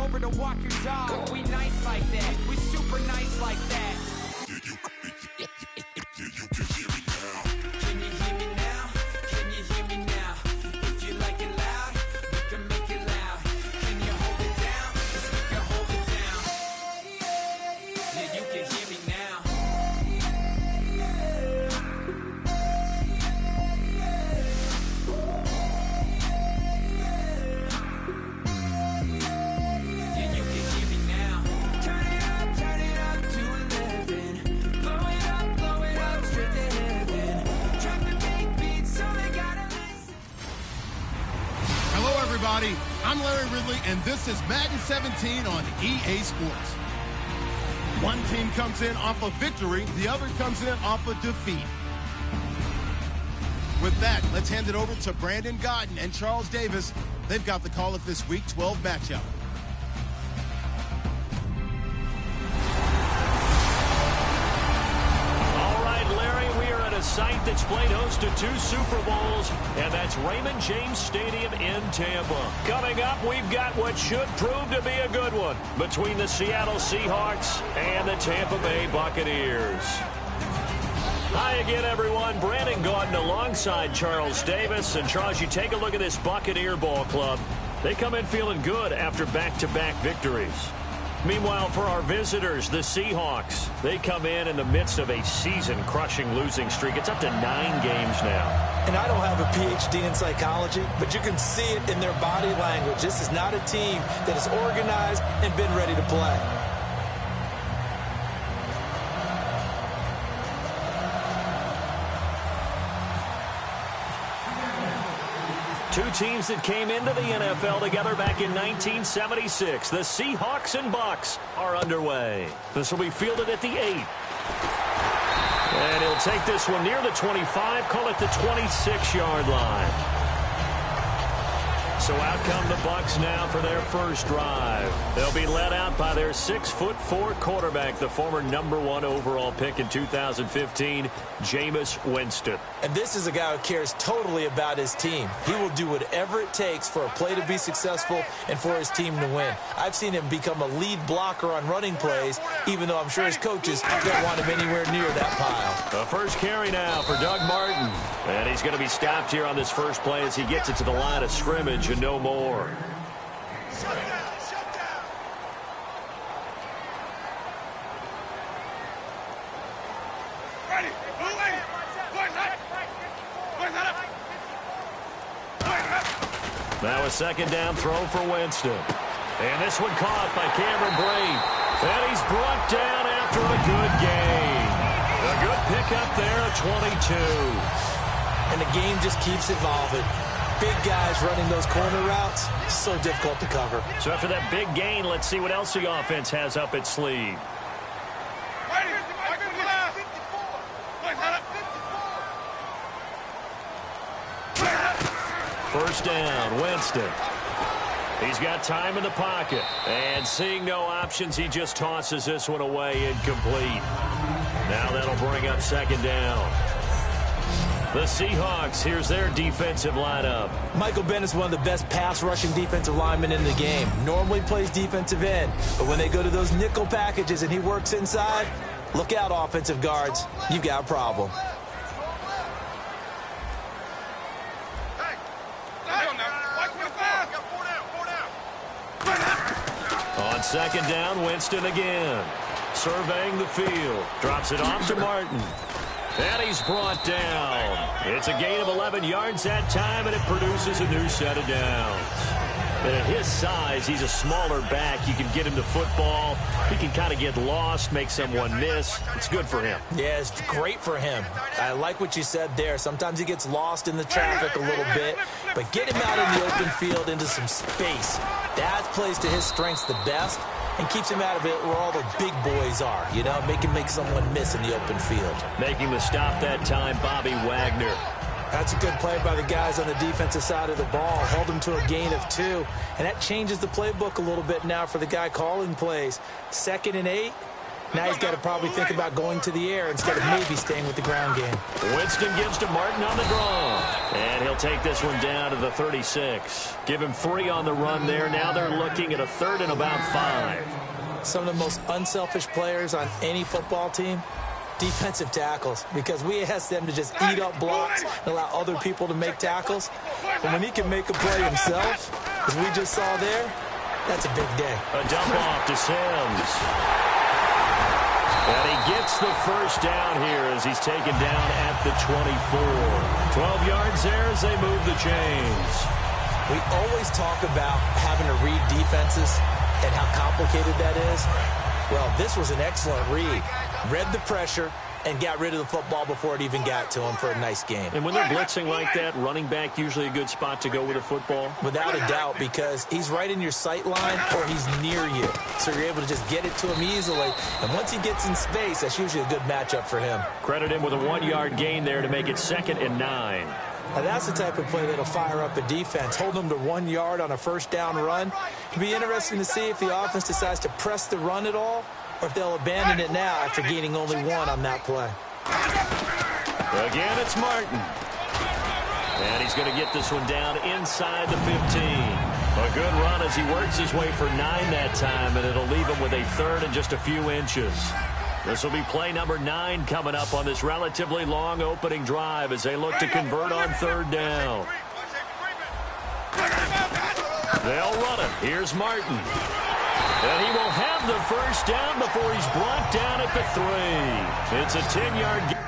over to walk your dog. We nice like that. We super nice like that. You can hear me now. Can you hear me now? Can you hear me now? If you like it loud, we can make it loud. Can you hold it down? 'Cause we can hold it down. Yeah, you can hear me now. Yeah, you can hear me now. Turn it up to 11. Blow it up, straight to heaven. Drop the big beat so they gotta listen. Hello, everybody. I'm Larry Ridley, and this is Madden 17 on EA Sports. One team comes in off a victory, the other comes in off a defeat. With that, let's hand it over to Brandon Godden and Charles Davis. They've got the call of this Week 12 matchup. All right, Larry, we are at a site that's played host to 2 Super Bowls, and that's Raymond James Stadium in Tampa. Coming up, we've got what should prove to be a good one between the Seattle Seahawks and the Tampa Bay Buccaneers. Hi again, everyone. Brandon Gaudin alongside Charles Davis. And, Charles, you take a look at this Buccaneer ball club. They come in feeling good after back-to-back victories. Meanwhile, for our visitors, the Seahawks, they come in the midst of a season-crushing losing streak. It's up to 9 games now. And I don't have a PhD in psychology, but you can see it in their body language. This is not a team that is organized and been ready to play. Two teams that came into the NFL together back in 1976. The Seahawks and Bucs are underway. This will be fielded at the 8. And he'll take this one near the 25, call it the 26-yard line. So out come the Bucs now for their first drive. They'll be led out by their 6'4" quarterback, the former #1 overall pick in 2015, Jameis Winston. And this is a guy who cares totally about his team. He will do whatever it takes for a play to be successful and for his team to win. I've seen him become a lead blocker on running plays, even though I'm sure his coaches don't want him anywhere near that pile. The first carry now for Doug Martin. And he's going to be stopped here on this first play as he gets it to the line of scrimmage and no more. Now a second down throw for Winston. And this one caught by Cameron Brate. And he's brought down after a good gain. A good pickup there at 22. And the game just keeps evolving. Big guys running those corner routes, so difficult to cover. So after that big gain, let's see what else the offense has up its sleeve. First down, Winston. He's got time in the pocket. And seeing no options, he just tosses this one away incomplete. Now that'll bring up second down. The Seahawks, here's their defensive lineup. Michael Bennett's one of the best pass-rushing defensive linemen in the game. Normally plays defensive end, but when they go to those nickel packages and he works inside, look out, offensive guards. You've got a problem. On second down, Winston again. Surveying the field. Drops it off to Martin. And he's brought down. It's a gain of 11 yards that time, and it produces a new set of downs. And at his size, he's a smaller back. You can get him the football. He can kind of get lost, make someone miss. It's good for him. Yeah, it's great for him. I like what you said there. Sometimes he gets lost in the traffic a little bit, but get him out in the open field into some space. That plays to his strengths the best and keeps him out of it where all the big boys are, you know, make someone miss in the open field. Making the stop that time, Bobby Wagner. That's a good play by the guys on the defensive side of the ball. Held him to a gain of 2. And that changes the playbook a little bit now for the guy calling plays. 2nd and 8. Now he's got to probably think about going to the air instead of maybe staying with the ground game. Winston gives to Martin on the draw. And he'll take this one down to the 36. Give him 3 on the run there. Now they're looking at a 3rd and about 5. Some of the most unselfish players on any football team, defensive tackles, because we ask them to just eat up blocks and allow other people to make tackles. But when he can make a play himself, as we just saw there, that's a big day. A dump off to Sims. And he gets the first down here as he's taken down at the 24. 12 yards there as they move the chains. We always talk about having to read defenses and how complicated that is. Well, this was an excellent read. Read the pressure and got rid of the football before it even got to him for a nice gain. And when they're blitzing like that, running back usually a good spot to go with a football? Without a doubt, because he's right in your sight line or he's near you. So you're able to just get it to him easily. And once he gets in space, that's usually a good matchup for him. Credit him with a 1-yard gain there to make it 2nd and 9. Now that's the type of play that'll fire up a defense. Hold them to 1 yard on a first down run. It'll be interesting to see if the offense decides to press the run at all, or if they'll abandon it now after gaining only 1 on that play. Again, it's Martin. And he's going to get this one down inside the 15. A good run as he works his way for 9 that time, and it'll leave him with a 3rd and just a few inches. This will be play number 9 coming up on this relatively long opening drive as they look to convert on 3rd down. They'll run it. Here's Martin. And he will have the first down before he's brought down at the 3. It's a 10-yard gain.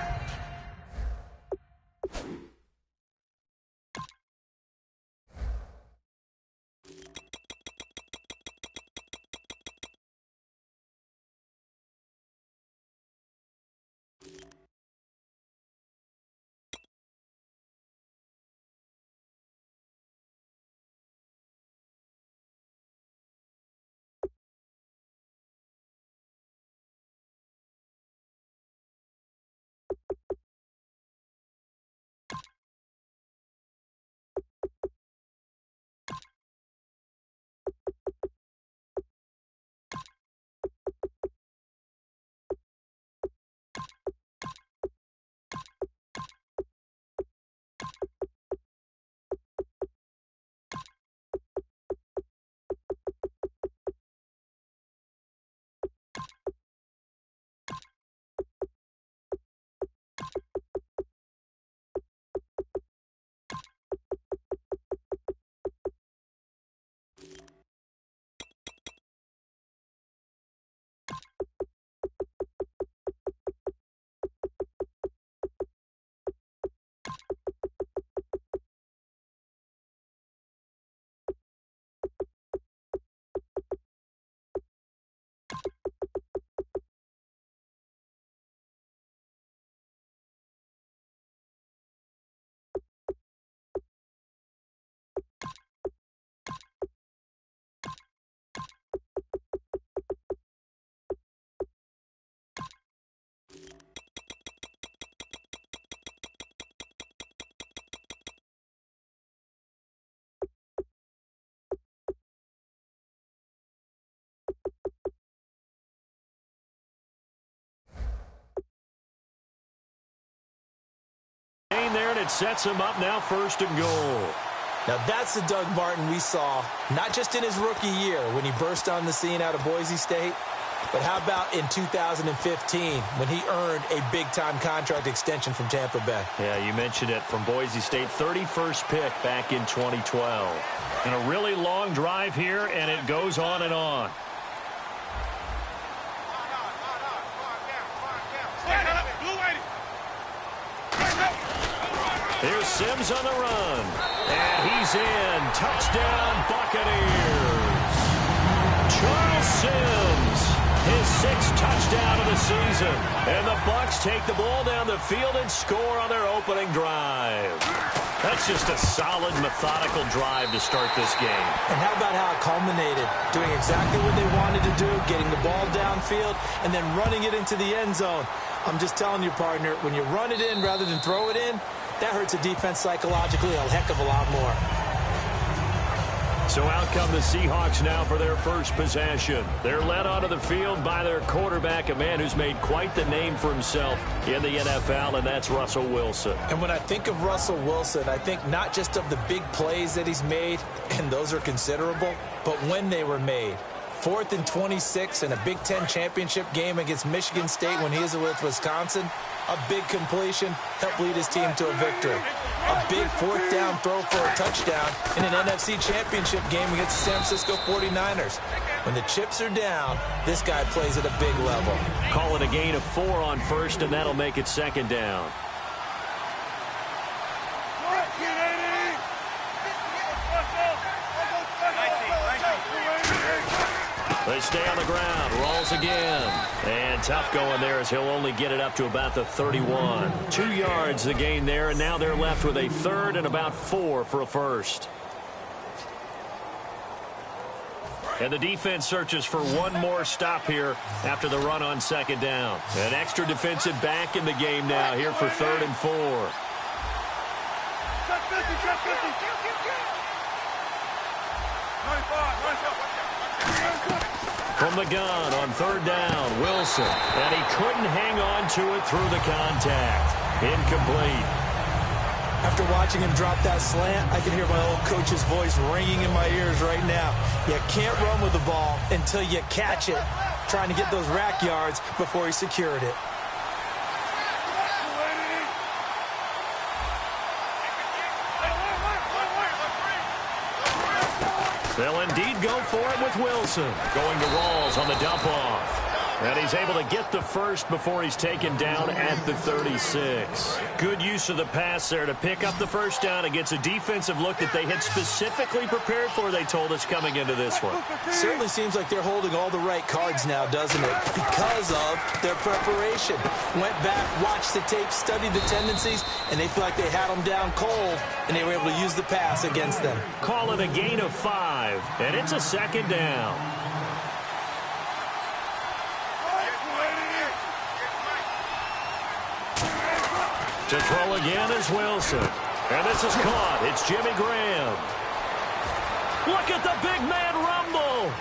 There, and it sets him up now 1st and goal. Now that's the Doug Martin we saw, not just in his rookie year when he burst on the scene out of Boise State, but how about in 2015 when he earned a big-time contract extension from Tampa Bay? Yeah, you mentioned it, from Boise State, 31st pick back in 2012. And a really long drive here, and it goes on and on. Here's Sims on the run. And he's in. Touchdown, Buccaneers. Charles Sims, his 6th touchdown of the season. And the Bucs take the ball down the field and score on their opening drive. That's just a solid, methodical drive to start this game. And how about how it culminated? Doing exactly what they wanted to do, getting the ball downfield, and then running it into the end zone. I'm just telling you, partner, when you run it in rather than throw it in, that hurts a defense psychologically a heck of a lot more. So out come the Seahawks now for their first possession. They're led onto the field by their quarterback, a man who's made quite the name for himself in the NFL, and that's Russell Wilson. And when I think of Russell Wilson, I think not just of the big plays that he's made, and those are considerable, but when they were made. 4th and 26 in a Big Ten championship game against Michigan State when he was with Wisconsin. A big completion helped lead his team to a victory. A big 4th down throw for a touchdown in an NFC championship game against the San Francisco 49ers. When the chips are down, this guy plays at a big level. Call it a gain of 4 on first, and that'll make it 2nd down. They stay on the ground, rolls again. And tough going there as he'll only get it up to about the 31. 2 yards the gain there, and now they're left with a 3rd and about 4 for a first. And the defense searches for one more stop here after the run on 2nd down. An extra defensive back in the game now here for 3rd and 4. From the gun on 3rd down, Wilson. And he couldn't hang on to it through the contact. Incomplete. After watching him drop that slant, I can hear my old coach's voice ringing in my ears right now. You can't run with the ball until you catch it. Trying to get those rack yards before he secured it. They'll indeed go for it with Wilson. Going to Rawls on the dump-off. And he's able to get the first before he's taken down at the 36. Good use of the pass there to pick up the first down against a defensive look that they had specifically prepared for, they told us, coming into this one. Certainly seems like they're holding all the right cards now, doesn't it? Because of their preparation. Went back, watched the tape, studied the tendencies, and they feel like they had them down cold, and they were able to use the pass against them. Call it a gain of 5, and it's a 2nd down. To throw again is Wilson. And this is caught. It's Jimmy Graham. Look at the big man rumble.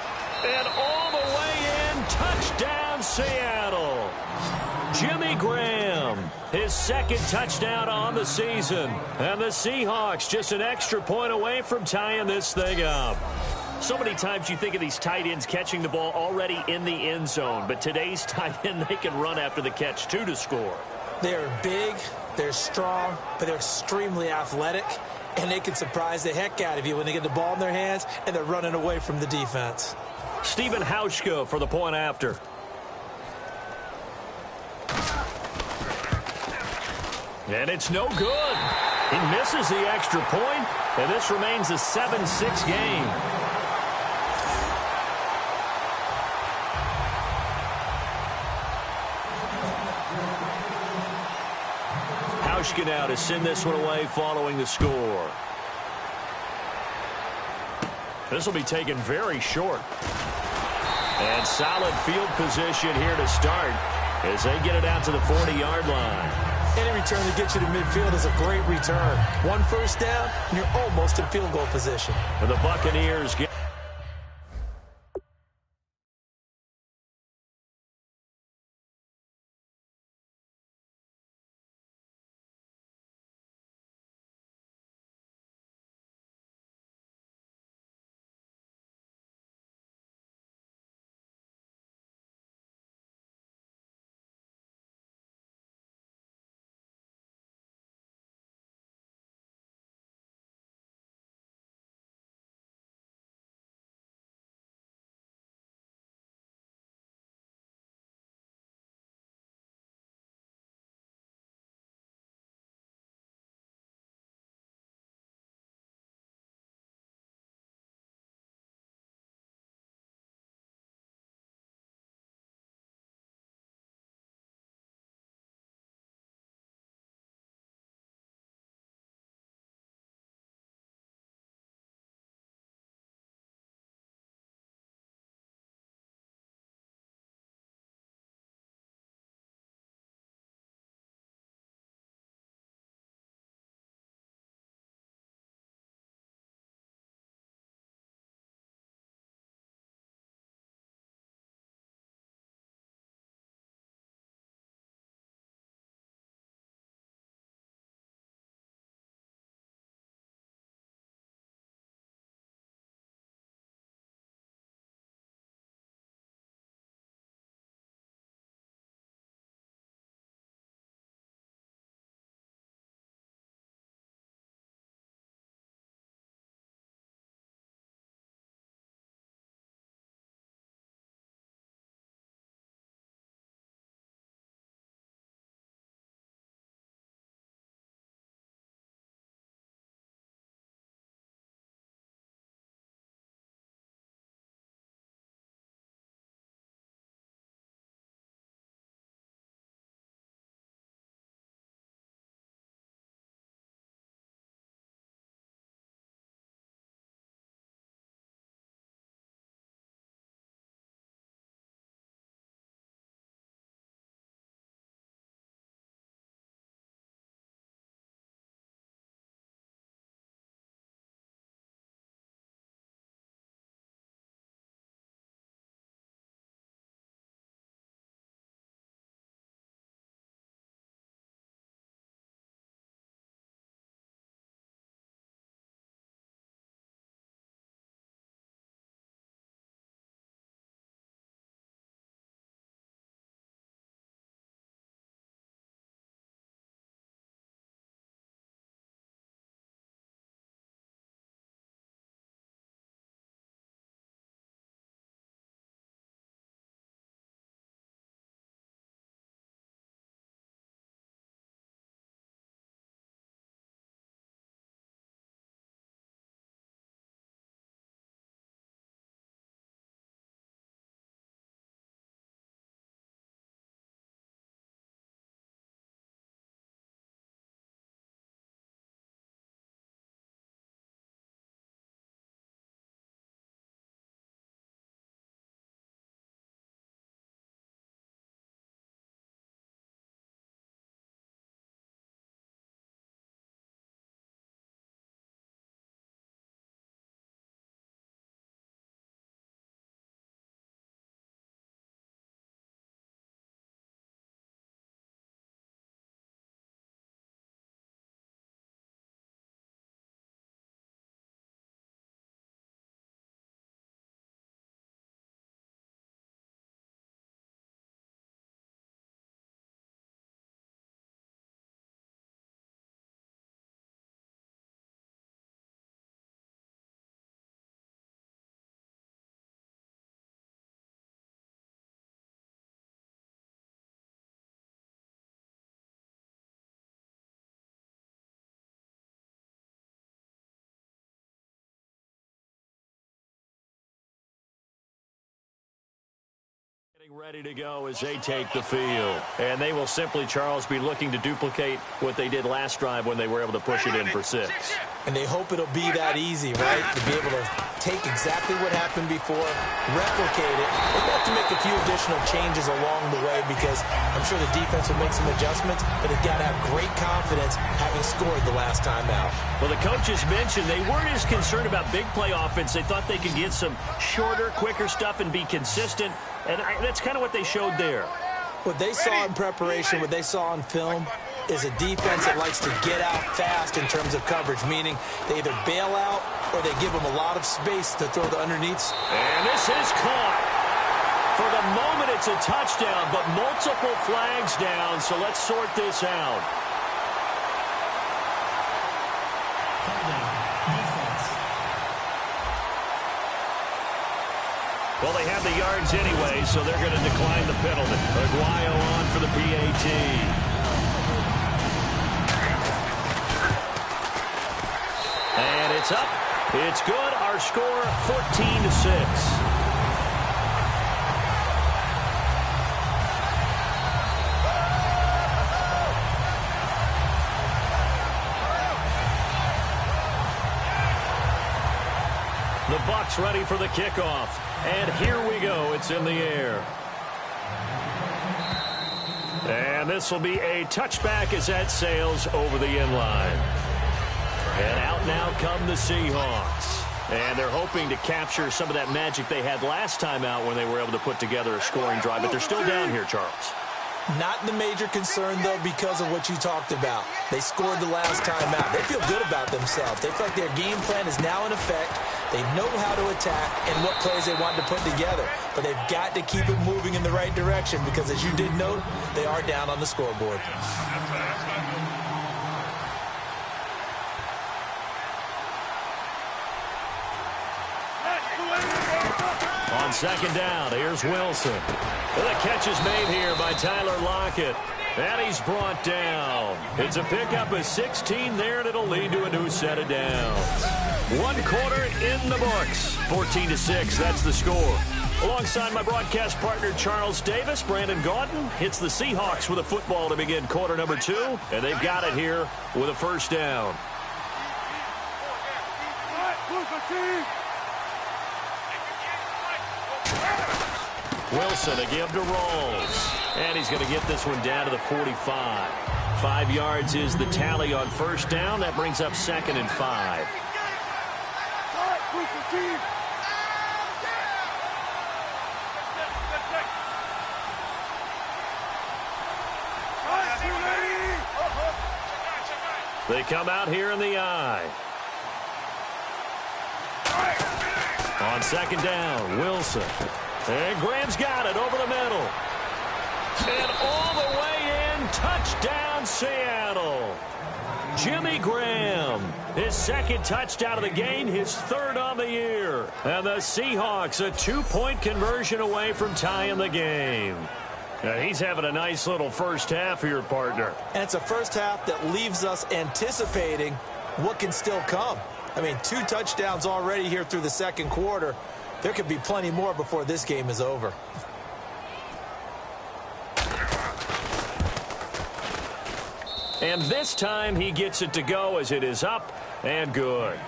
And all the way in, touchdown Seattle. Jimmy Graham, his 2nd touchdown on the season. And the Seahawks just an extra point away from tying this thing up. So many times you think of these tight ends catching the ball already in the end zone. But today's tight end, they can run after the catch, too, to score. They're big, they're strong, but they're extremely athletic, and they can surprise the heck out of you when they get the ball in their hands and they're running away from the defense. Stephen Hauschka for the point after. And it's no good. He misses the extra point, and this remains a 7-6 game. Hauschka now to send this one away following the score. This will be taken very short. And solid field position here to start as they get it out to the 40-yard line. Any return that gets you to midfield is a great return. 1 first down, and you're almost in field goal position. And the Buccaneers get Ready to go as they take the field. And they will simply, Charles, be looking to duplicate what they did last drive when they were able to push it in for 6. And they hope it'll be that easy, right? To be able to take exactly what happened before, replicate it. They'll have to make a few additional changes along the way because I'm sure the defense will make some adjustments, but they've got to have great confidence having scored the last time out. Well, the coaches mentioned they weren't as concerned about big play offense. They thought they could get some shorter, quicker stuff and be consistent. And that's kind of what they showed there. What they saw in preparation, what they saw on film, is a defense that likes to get out fast in terms of coverage, meaning they either bail out or they give them a lot of space to throw the underneath. And this is caught. For the moment, it's a touchdown, but multiple flags down, so let's sort this out. Well, they have the yards anyway, so they're going to decline the penalty. Aguayo on for the PAT. And it's up. It's good. Our score, 14-6. The Bucs ready for the kickoff. And here we go. It's in the air. And this will be a touchback as that sails over the end line. And out now come the Seahawks. And they're hoping to capture some of that magic they had last time out when they were able to put together a scoring drive. But they're still down here, Charles. Not the major concern, though, because of what you talked about. They scored the last time out. They feel good about themselves. They feel like their game plan is now in effect. They know how to attack and what plays they want to put together. But they've got to keep it moving in the right direction because, as you did note, they are down on the scoreboard. On second down, here's Wilson. The catch is made here by Tyler Lockett. And he's brought down. It's a pickup of 16 there, and it'll lead to a new set of downs. 1 quarter in the books. 14-6, that's the score. Alongside my broadcast partner, Charles Davis, Brandon Gaudin hits the Seahawks with a football to begin quarter number 2. And they've got it here with a first down. Wilson, a give to Rolls. And he's going to get this one down to the 45. 5 yards is the tally on first down. That brings up 2nd and 5. They come out here in the eye. On second down, Wilson. And Graham's got it over the middle. And all the way in, touchdown Seattle. Jimmy Graham, his 2nd touchdown of the game, his 3rd on the year. And the Seahawks a 2-point conversion away from tying the game. Now, he's having a nice little first half here, partner. And it's a first half that leaves us anticipating what can still come. I mean, 2 touchdowns already here through the 2nd quarter. There could be plenty more before this game is over. And this time he gets it to go as it is up and good.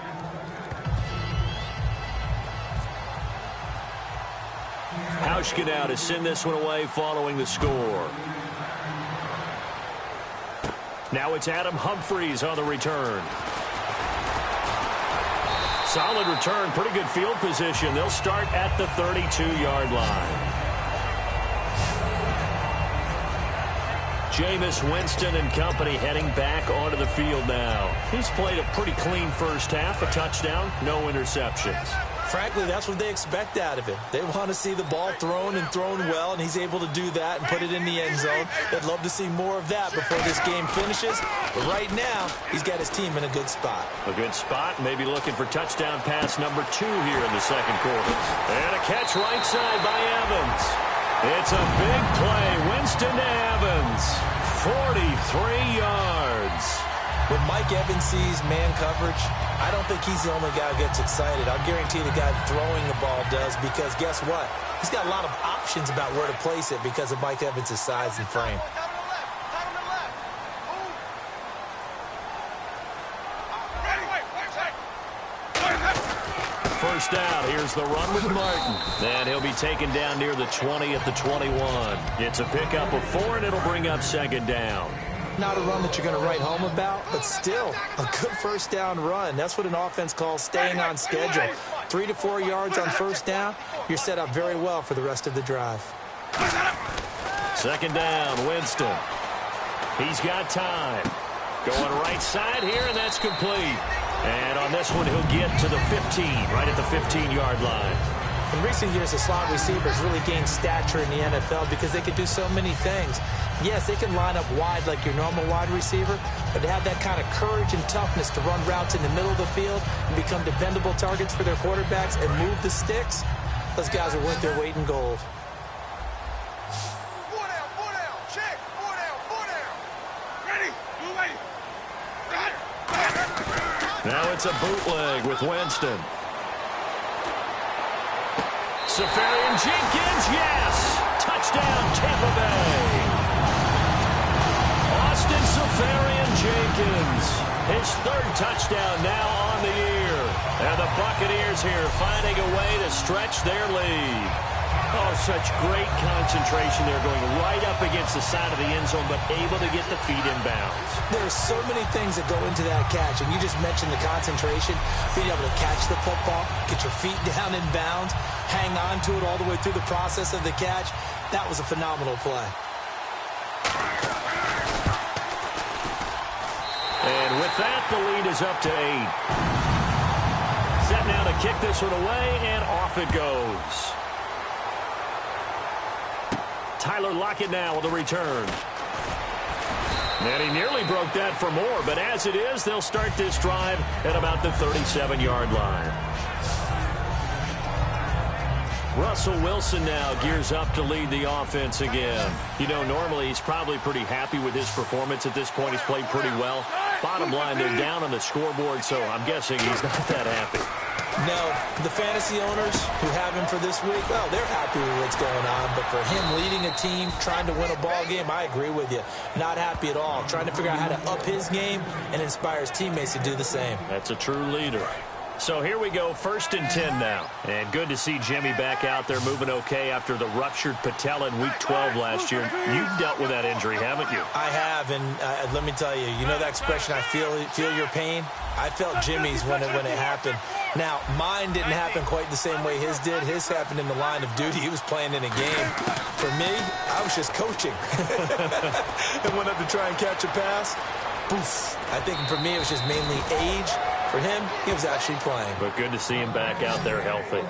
Hauschka now to send this one away following the score. Now it's Adam Humphries on the return. Solid return, pretty good field position. They'll start at the 32-yard line. Jameis Winston and company heading back onto the field now. He's played a pretty clean first half, a touchdown, no interceptions. Frankly, that's what they expect out of him. They want to see the ball thrown and thrown well, and he's able to do that and put it in the end zone. They'd love to see more of that before this game finishes. But right now, he's got his team in a good spot. A good spot, maybe looking for touchdown pass number 2 here in the 2nd quarter. And a catch right side by Evans. It's a big play. Winston to Evans. 43 yards. When Mike Evans sees man coverage, I don't think he's the only guy who gets excited. I'll guarantee the guy throwing the ball does, because guess what? he's got a lot of options about where to place it because of Mike Evans' size and frame. First down, here's the run with Martin. And he'll be taken down near the 20 at the 21. It's a pickup of 4, and it'll bring up second down. Not a run that you're going to write home about, but still a good first down run. That's what an offense calls staying on schedule. 3 to 4 yards on first down, you're set up very well for the rest of the drive. Second down, Winston. He's got time. Going right side here, and that's complete. And on this one, he'll get to the 15, right at the 15-yard line. In recent years, the slot receivers really gained stature in the NFL because they could do so many things. Yes, they can line up wide like your normal wide receiver, but to have that kind of courage and toughness to run routes in the middle of the field and become dependable targets for their quarterbacks and move the sticks, those guys are worth their weight in gold. Now it's a bootleg with Winston. Safarian Jenkins, yes! Touchdown, Tampa Bay. Austin Safarian Jenkins, his 3rd touchdown now on the year. And the Buccaneers here finding a way to stretch their lead. Oh, such great concentration there, going right up against the side of the end zone, but able to get the feet in bounds. There's so many things that go into that catch, and you just mentioned the concentration, being able to catch the football, get your feet down in bounds, hang on to it all the way through the process of the catch. That was a phenomenal play. And with that, the lead is up to 8. Set now to kick this one away, and off it goes. Tyler Lockett now with a return. And he nearly broke that for more, but as it is, they'll start this drive at about the 37-yard line. Russell Wilson now gears up to lead the offense again. You know, normally he's probably pretty happy with his performance at this point. He's played pretty well. Bottom line, they're down on the scoreboard, so I'm guessing he's not that happy. No, the fantasy owners who have him for this week, well, they're happy with what's going on. But for him leading a team, trying to win a ball game, I agree with you. Not happy at all. Trying to figure out how to up his game and inspire his teammates to do the same. That's a true leader. So here we go, 1st and 10 now. And good to see Jimmy back out there moving okay after the ruptured patella in Week 12 last year. You've dealt with that injury, haven't you? I have, and let me tell you, you know that expression, I feel your pain? I felt Jimmy's when it happened. Now, mine didn't happen quite the same way his did. His happened in the line of duty. He was playing in a game. For me, I was just coaching. And went up to try and catch a pass. Poof. I think for me, it was just mainly age. For him, he was actually playing. But good to see him back out there healthy.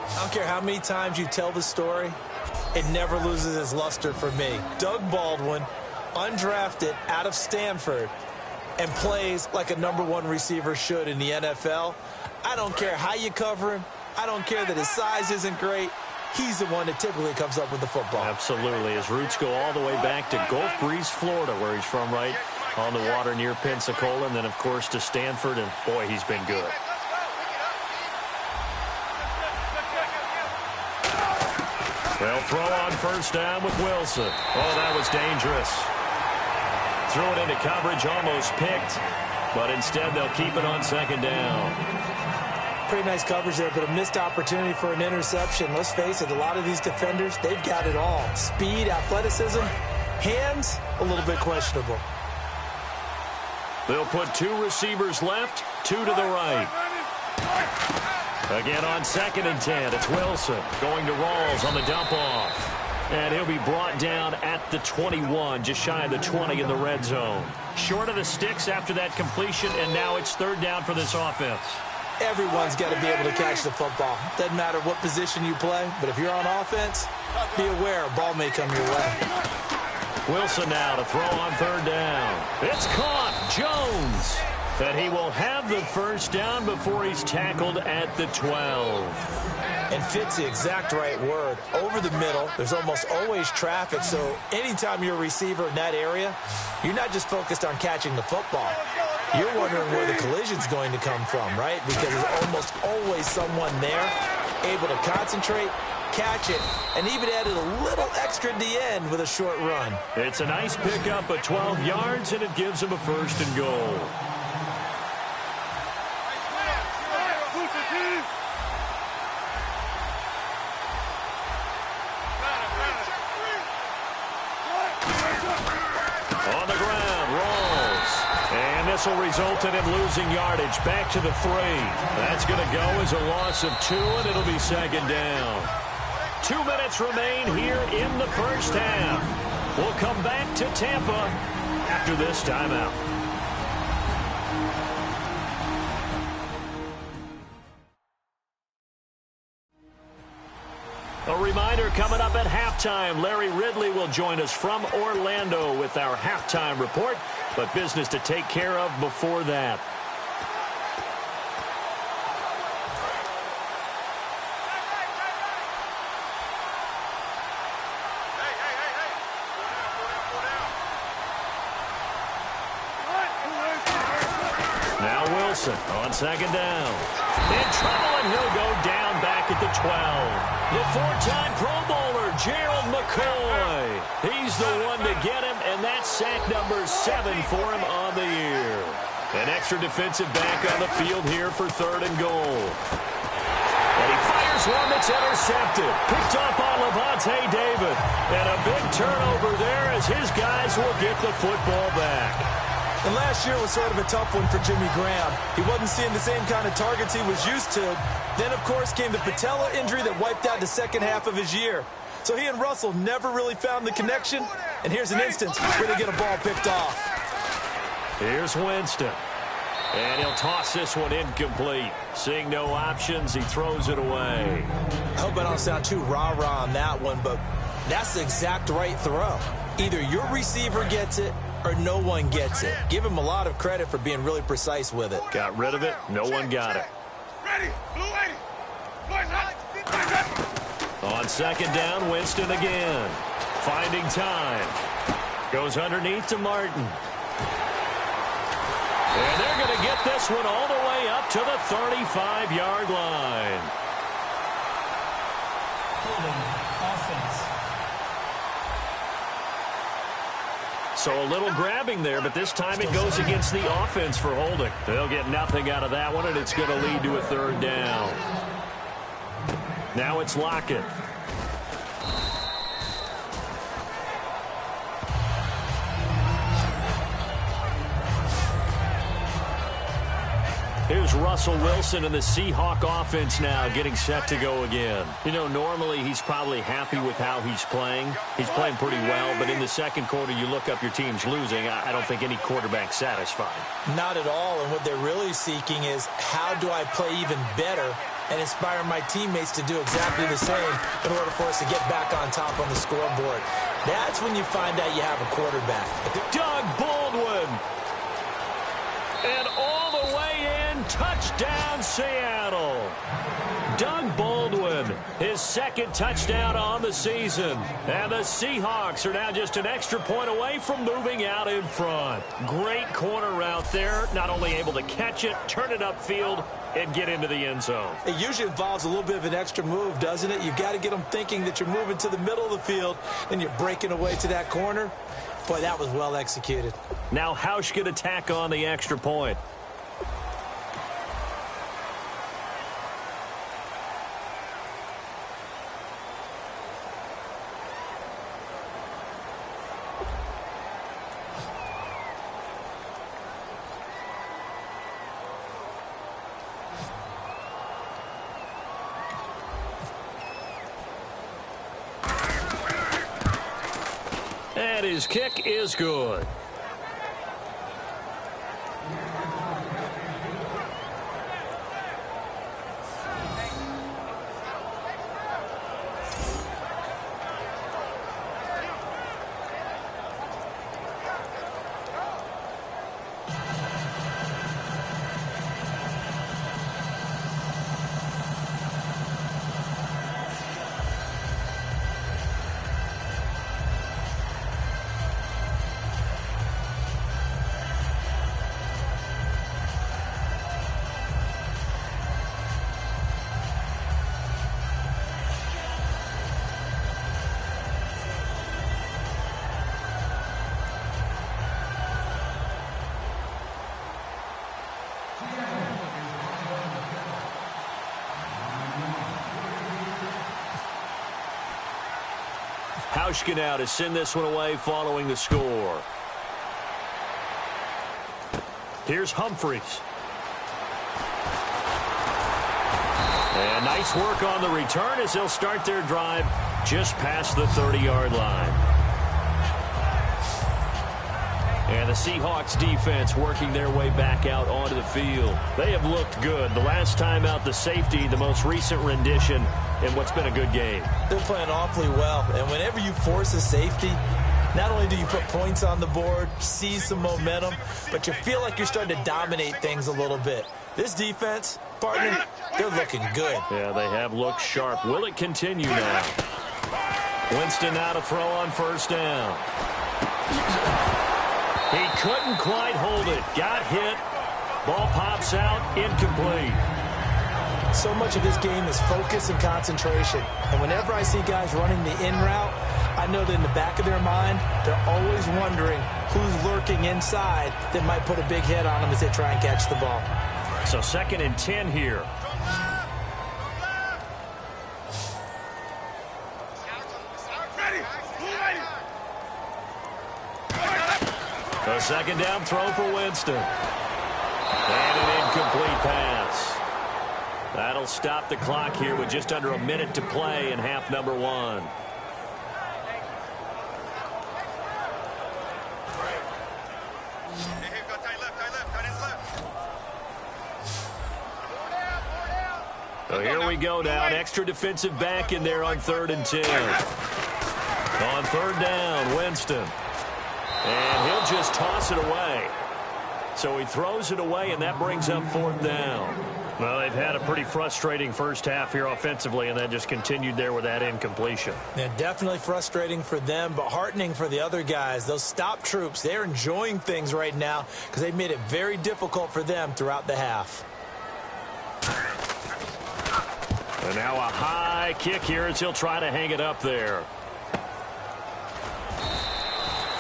I don't care how many times you tell the story, it never loses its luster for me. Doug Baldwin, undrafted out of Stanford, and plays like a #1 receiver should in the NFL. I don't care how you cover him. I don't care that his size isn't great. He's the one that typically comes up with the football. Absolutely. His roots go all the way back to Gulf Breeze, Florida, where he's from, right on the water near Pensacola, and then, of course, to Stanford, and, boy, he's been good. They'll throw on first down with Wilson. Oh, that was dangerous. Threw it into coverage, almost picked, but instead they'll keep it on second down. Pretty nice coverage there, but a missed opportunity for an interception. Let's face it, a lot of these defenders, they've got it all. Speed, athleticism, hands, a little bit questionable. They'll put 2 receivers left, 2 to the right. Again on 2nd and 10, it's Wilson going to Rawls on the dump-off. And he'll be brought down at the 21, just shy of the 20 in the red zone. Short of the sticks after that completion, and now it's 3rd down for this offense. Everyone's got to be able to catch the football. Doesn't matter what position you play, but if you're on offense, be aware a ball may come your way. Wilson now to throw on 3rd down. It's caught. Jones. That he will have the first down before he's tackled at the 12. And fits the exact right word. Over the middle, there's almost always traffic, so anytime you're a receiver in that area, you're not just focused on catching the football. You're wondering where the collision's going to come from, right? Because there's almost always someone there able to concentrate, catch it, and even added a little extra at the end with a short run. It's a nice pickup of 12 yards, and it gives him a 1st and goal. On the ground, rolls. And this will result in him losing yardage back to the 3. That's going to go as a loss of 2, and it'll be 2nd down. 2 minutes remain here in the first half. We'll come back to Tampa after this timeout. A reminder coming up at halftime, Larry Ridley will join us from Orlando with our halftime report, but business to take care of before that. Now Wilson on 2nd down. In trouble, and he'll go down back at the 12. The 4-time Pro Bowler, Gerald McCoy. He's the one to get him, and that's sack number 7 for him on the year. An extra defensive back on the field here for 3rd and goal. And he fires one that's intercepted. Picked up on Levante David. And a big turnover there as his guys will get the football back. And last year was sort of a tough one for Jimmy Graham. He wasn't seeing the same kind of targets he was used to. Then, of course, came the patella injury that wiped out the second half of his year. So he and Russell never really found the connection. And here's an instance where they get a ball picked off. Here's Winston. And he'll toss this one incomplete. Seeing no options, he throws it away. I hope I don't sound too rah-rah on that one, but that's the exact right throw. Either your receiver gets it or no one gets it. Give him a lot of credit for being really precise with it. Got rid of it. No one got it. On 2nd down, Winston again. Finding time. Goes underneath to Martin. And they're going to get this one all the way up to the 35-yard line. Offense. So a little grabbing there, but this time it goes against the offense for holding. They'll get nothing out of that one, and it's going to lead to a 3rd down. Now it's Lockett. Here's Russell Wilson and the Seahawk offense now getting set to go again. You know, normally he's probably happy with how he's playing. He's playing pretty well, but in the second quarter, you look up your team's losing. I don't think any quarterback's satisfied. Not at all, and what they're really seeking is how do I play even better and inspire my teammates to do exactly the same in order for us to get back on top on the scoreboard. That's when you find out you have a quarterback. Doug Baldwin. And all the way in, touchdown Seattle. Doug Baldwin, his 2nd touchdown on the season. And the Seahawks are now just an extra point away from moving out in front. Great corner route there. Not only able to catch it, turn it upfield, and get into the end zone. It usually involves a little bit of an extra move, doesn't it? You've got to get them thinking that you're moving to the middle of the field, and you're breaking away to that corner. Boy, that was well executed. Now Hausch could attack on the extra point. And his kick is good. Hauschka now to send this one away following the score. Here's Humphreys. And nice work on the return as they'll start their drive just past the 30-yard line. And the Seahawks defense working their way back out onto the field. They have looked good. The last time out, the safety, the most recent rendition in what's been a good game. They're playing awfully well. And whenever you force a safety, not only do you put points on the board, seize some momentum, but you feel like you're starting to dominate things a little bit. This defense, partner, they're looking good. Yeah, they have looked sharp. Will it continue now? Winston now to throw on first down. He couldn't quite hold it. Got hit. Ball pops out. Incomplete. So much of this game is focus and concentration. And whenever I see guys running the in route, I know that in the back of their mind, they're always wondering who's lurking inside that might put a big hit on them as they try and catch the ball. So 2nd and 10 here. A second down throw for Winston. And an incomplete pass. That'll stop the clock here with just under a minute to play in half number 1. So here we go now. An extra defensive back in there on 3rd and 10. On 3rd down, Winston. And he'll just toss it away. So he throws it away, and that brings up 4th down. Well, they've had a pretty frustrating first half here offensively, and then just continued there with that incompletion. Yeah, definitely frustrating for them, but heartening for the other guys. Those stop troops, they're enjoying things right now because they've made it very difficult for them throughout the half. And now a high kick here as he'll try to hang it up there.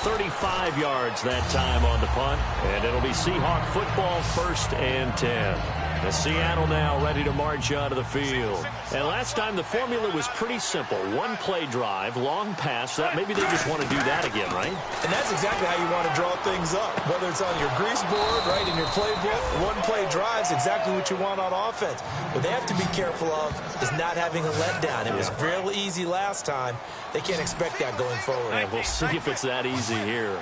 35 yards that time on the punt. And it'll be Seahawk football, 1st and 10. And Seattle now ready to march out of the field. And last time the formula was pretty simple. 1-play drive, long pass. That maybe they just want to do that again, right? And that's exactly how you want to draw things up. Whether it's on your grease board, right, in your playbook, 1-play drive is exactly what you want on offense. What they have to be careful of is not having a letdown. It was real easy last time. They can't expect that going forward. And we'll see if it's that easy here.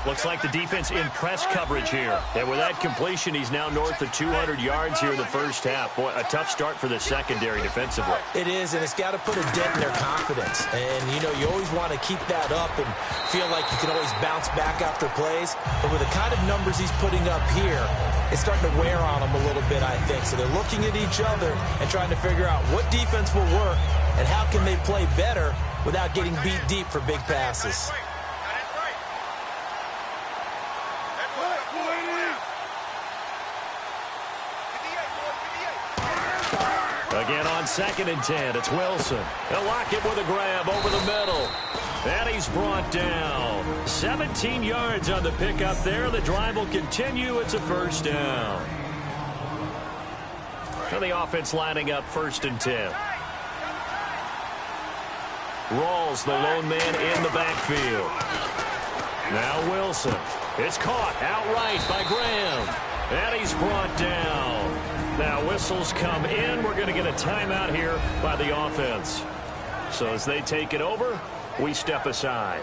Looks like the defense in press coverage here. And with that completion, he's now north of 200 yards here in the first half. Boy, a tough start for the secondary defensively. It is, and it's got to put a dent in their confidence. And, you know, you always want to keep that up and feel like you can always bounce back after plays. But with the kind of numbers he's putting up here, it's starting to wear on them a little bit, I think. So they're looking at each other and trying to figure out what defense will work and how can they play better without getting beat deep for big passes. Again on 2nd and 10, it's Wilson. They'll lock it with a grab over the middle. And he's brought down. 17 yards on the pickup there. The drive will continue. It's a 1st down. And the offense lining up 1st and 10. Rawls, the lone man in the backfield. Now Wilson. It's caught outright by Graham. And he's brought down. Now whistles come in. We're going to get a timeout here by the offense. So as they take it over, we step aside.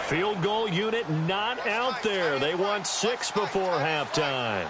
Field goal unit not out there. They want 6 before halftime.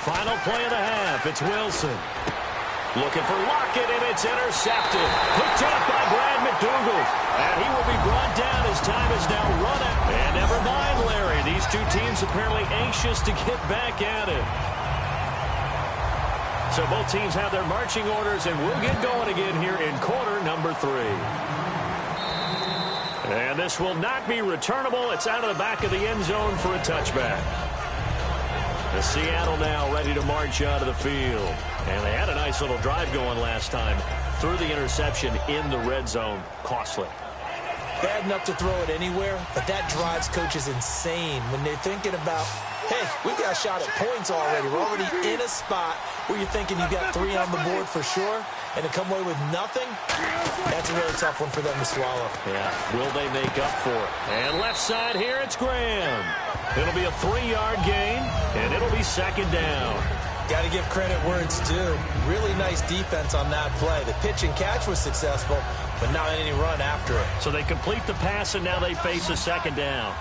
Final play of the half. It's Wilson. Looking for Lockett, and it's intercepted. Picked up by Brad McDougal. And he will be brought down as time is now run out. And never mind, Larry. These two teams apparently anxious to get back at it. So both teams have their marching orders, and we'll get going again here in quarter number 3. And this will not be returnable. It's out of the back of the end zone for a touchback. The Seattle now ready to march out of the field. And they had a nice little drive going last time. Threw the interception in the red zone. Costly. Bad enough to throw it anywhere, but that drives coaches insane when they're thinking about, hey, we've got a shot at points already. We're already in a spot where you're thinking you got 3 on the board for sure, and to come away with nothing, that's a really tough one for them to swallow. Yeah, will they make up for it? And left side here, it's Graham. It'll be a 3-yard gain, and it'll be second down. Got to give credit where it's due. Really nice defense on that play. The pitch and catch was successful, but not any run after it. So they complete the pass, and now they face a second down.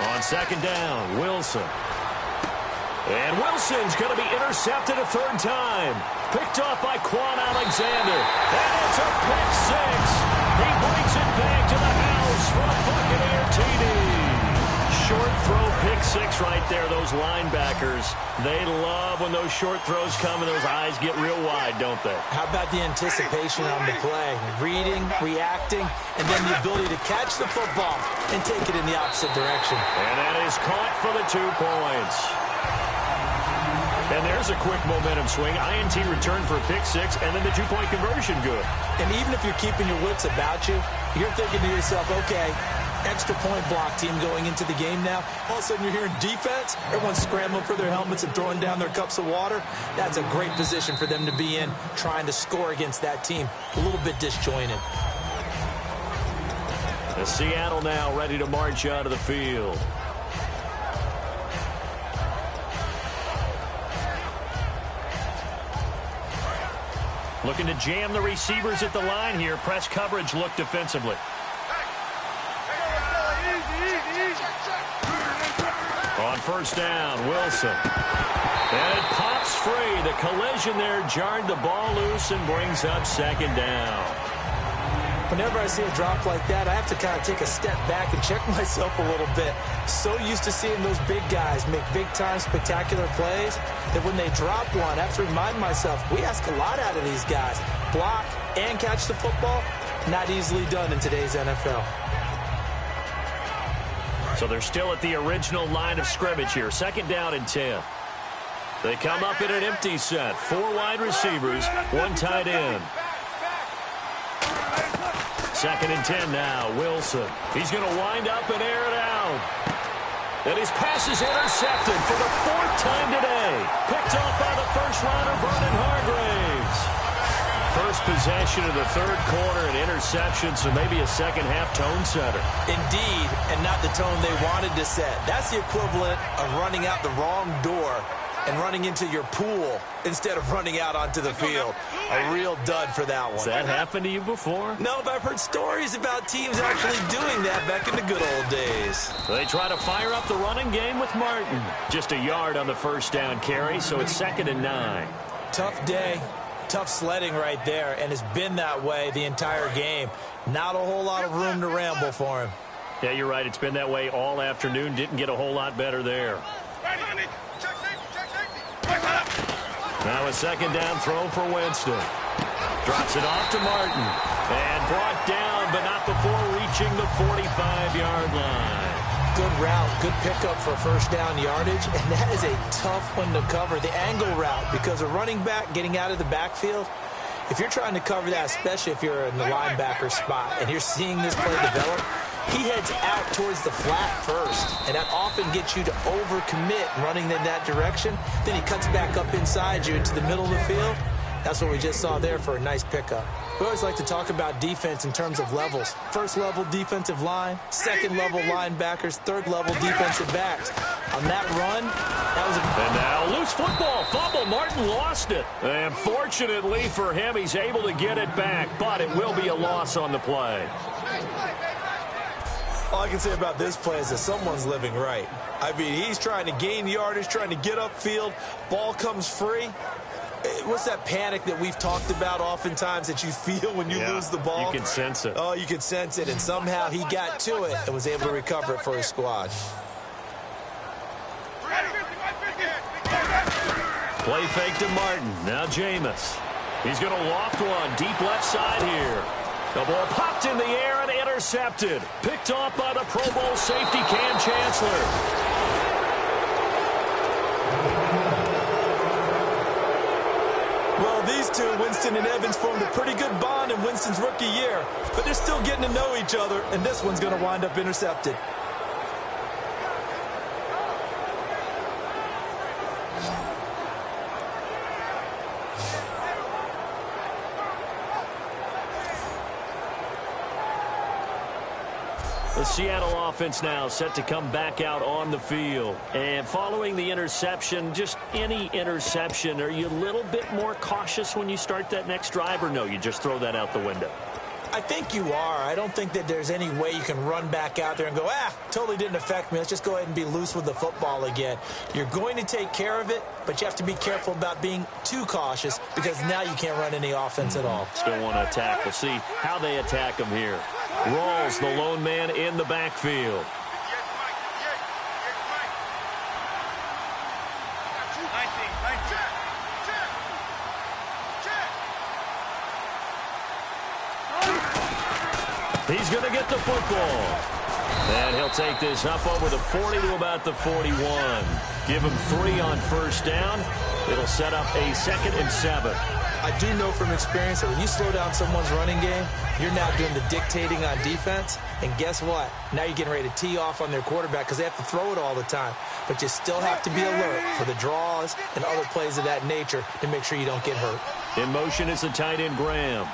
On second down, Wilson. And Wilson's going to be intercepted a 3rd time. Picked off by Quan Alexander. And it's a pick 6. He brings it back to the house for a Buccaneer TD. Short throw, pick 6 right there. Those linebackers, they love when those short throws come and those eyes get real wide, don't they? How about the anticipation on the play? Reading, reacting, and then the ability to catch the football and take it in the opposite direction. And that is caught for the 2 points. And there's a quick momentum swing. INT return for a pick 6, and then the 2-point conversion good. And even if you're keeping your wits about you, you're thinking to yourself, okay, extra point block team going into the game now. All of a sudden you're hearing defense. Everyone's scrambling for their helmets and throwing down their cups of water. That's a great position for them to be in, trying to score against that team. A little bit disjointed. The Seattle now ready to march out of the field. Looking to jam the receivers at the line here. Press coverage look defensively. On first down, Wilson. And it pops free. The collision there jarred the ball loose and brings up second down. Whenever I see a drop like that, I have to kind of take a step back and check myself a little bit. So used to seeing those big guys make big-time spectacular plays that when they drop one, I have to remind myself, we ask a lot out of these guys. Block and catch the football, not easily done in today's NFL. So they're still at the original line of scrimmage here. Second down and 10. They come up in an empty set. 4 wide receivers, 1 tight end. Second and 10 now, Wilson. He's going to wind up and air it out. And his pass is intercepted for the 4th time today. Picked off by the first rounder, Vernon Hargraves. First possession of the 3rd quarter, an interception, so maybe a second-half tone setter. Indeed, and not the tone they wanted to set. That's the equivalent of running out the wrong door and running into your pool instead of running out onto the field. A real dud for that one. Has that happened to you before? No, but I've heard stories about teams actually doing that back in the good old days. They try to fire up the running game with Martin. Just a yard on the first down carry, so it's 2nd and 9. Tough day. Tough sledding right there, and it's been that way the entire game. Not a whole lot of room to ramble for him. Yeah, you're right. It's been that way all afternoon. Didn't get a whole lot better there. Now a second down throw for Winston. Drops it off to Martin. And brought down, but not before reaching the 45-yard line. Good route, good pickup for first down yardage, and that is a tough one to cover, the angle route, because a running back getting out of the backfield, if you're trying to cover that, especially if you're in the linebacker spot and you're seeing this play develop, he heads out towards the flat first, and that often gets you to overcommit running in that direction. Then he cuts back up inside you into the middle of the field. That's what we just saw there for a nice pickup. We always like to talk about defense in terms of levels. First level defensive line, second level linebackers, third level defensive backs. On that run, that was a... And now loose football, fumble. Martin lost it. And fortunately for him, he's able to get it back, but it will be a loss on the play. All I can say about this play is that someone's living right. I mean, he's trying to gain yardage, trying to get upfield. Ball comes free. What's that panic that we've talked about oftentimes that you feel when you lose the ball? You can sense it. Oh, you can sense it. And somehow he got to it and was able to recover it for his squad. Play fake to Martin. Now Jameis. He's going to loft one deep left side here. The ball popped in the air and intercepted. Picked off by the Pro Bowl safety Cam Chancellor. Well, these two, Winston and Evans, formed a pretty good bond in Winston's rookie year. But they're still getting to know each other, and this one's going to wind up intercepted. The Seattle offense now set to come back out on the field. And following the interception, just any interception, are you a little bit more cautious when you start that next drive, or no, you just throw that out the window? I think you are. I don't think that there's any way you can run back out there and go, totally didn't affect me. Let's just go ahead and be loose with the football again. You're going to take care of it, but you have to be careful about being too cautious because now you can't run any offense at all. Still want to attack. We'll see how they attack him here. Rawls, the lone man in the backfield. He's going to get the football. And he'll take this up over the 40 to about the 41. Give him 3 on first down. It'll set up a 2nd and 7. I do know from experience that when you slow down someone's running game, you're now doing the dictating on defense. And guess what? Now you're getting ready to tee off on their quarterback because they have to throw it all the time. But you still have to be alert for the draws and other plays of that nature to make sure you don't get hurt. In motion is the tight end, Graham.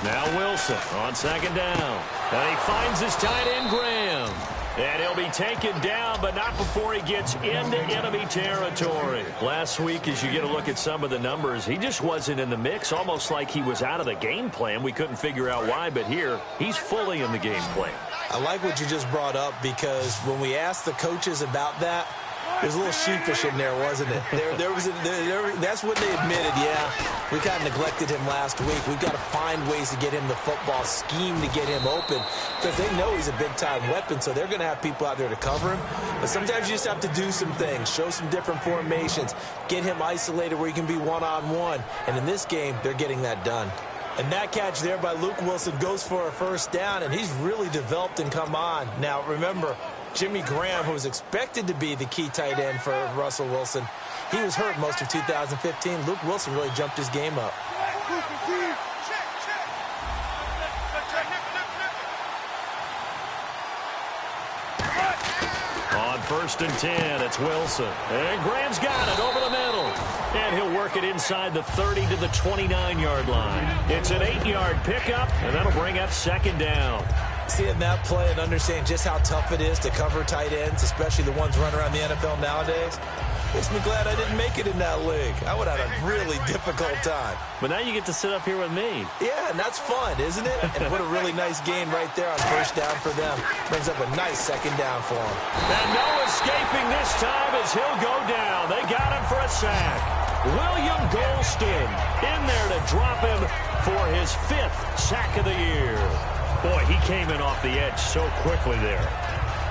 Now Wilson on 2nd down. And he finds his tight end, Graham. And he'll be taken down, but not before he gets into enemy territory. Last week, as you get a look at some of the numbers, he just wasn't in the mix, almost like he was out of the game plan. We couldn't figure out why, but here, he's fully in the game plan. I like what you just brought up because when we asked the coaches about that, there's a little sheepish in there, wasn't it? That's what they admitted, we kind of neglected him last week. We've got to find ways to get him the football, scheme to get him open because they know he's a big-time weapon, so they're going to have people out there to cover him. But sometimes you just have to do some things, show some different formations, get him isolated where he can be one-on-one. And in this game, they're getting that done. And that catch there by Luke Wilson goes for a first down, and he's really developed and come on. Now, remember, Jimmy Graham, who was expected to be the key tight end for Russell Wilson, he was hurt most of 2015. Luke Wilson really jumped his game up. On 1st and 10, it's Wilson. And Graham's got it over the middle. And he'll work it inside the 30 to the 29-yard line. It's an 8-yard pickup, and that'll bring up 2nd down. Seeing that play and understanding just how tough it is to cover tight ends, especially the ones running around the NFL nowadays, makes me glad I didn't make it in that league. I would have had a really difficult time. But now you get to sit up here with me. Yeah, and that's fun, isn't it? And what a really nice game right there on first down for them. Brings up a nice 2nd down for them. And no escaping this time as he'll go down. They got him for a sack. William Golston in there to drop him for his 5th sack of the year. Boy, he came in off the edge so quickly there.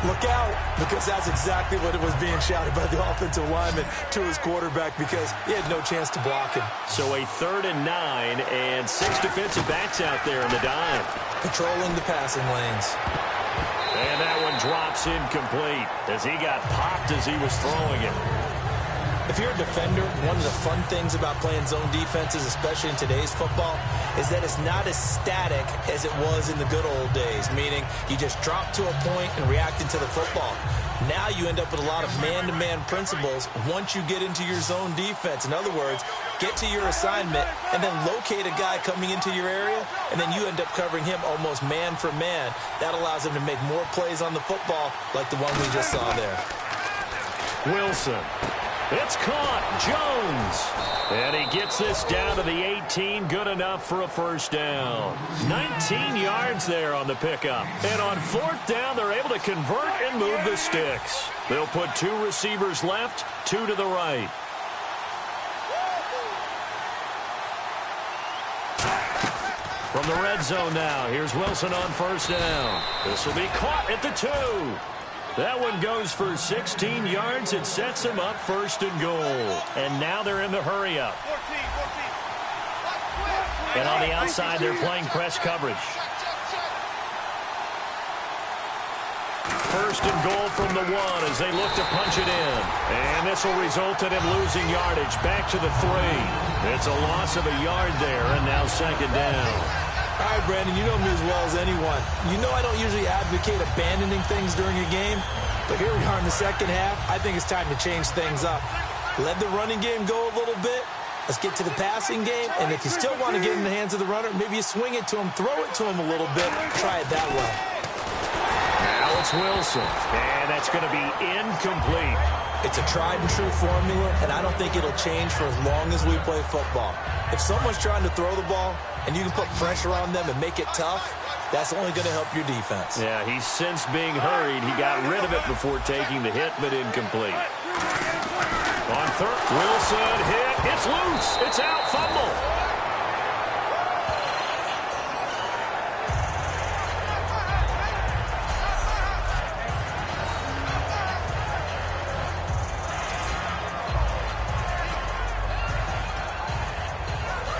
Look out, because that's exactly what it was being shouted by the offensive lineman to his quarterback because he had no chance to block him. So a 3rd and 9 and 6 defensive backs out there in the dime. Patrolling the passing lanes. And that one drops incomplete as he got popped as he was throwing it. If you're a defender, one of the fun things about playing zone defenses, especially in today's football, is that it's not as static as it was in the good old days, meaning you just drop to a point and react into the football. Now you end up with a lot of man-to-man principles once you get into your zone defense. In other words, get to your assignment and then locate a guy coming into your area, and then you end up covering him almost man for man. That allows him to make more plays on the football like the one we just saw there. Wilson. It's caught. Jones. And he gets this down to the 18. Good enough for a first down. 19 yards there on the pickup. And on fourth down, they're able to convert and move the sticks. They'll put 2 receivers left, 2 to the right. From the red zone now, here's Wilson on first down. This will be caught at the 2. That one goes for 16 yards. It sets him up first and goal. And now they're in the hurry-up. And on the outside, they're playing press coverage. First and goal from the 1 as they look to punch it in. And this will result in him losing yardage. Back to the 3. It's a loss of a yard there, and now second down. All right, Brandon, you know me as well as anyone. You know I don't usually advocate abandoning things during a game, but here we are in the second half. I think it's time to change things up. Let the running game go a little bit. Let's get to the passing game, and if you still want to get in the hands of the runner, maybe you swing it to him, throw it to him a little bit, try it that way. Now it's Wilson, and that's going to be incomplete. It's a tried-and-true formula, and I don't think it'll change for as long as we play football. If someone's trying to throw the ball and you can put pressure on them and make it tough, that's only going to help your defense. Yeah, he's since being hurried. He got rid of it before taking the hit, but incomplete. On third, Wilson hit. It's loose. It's out. Fumble.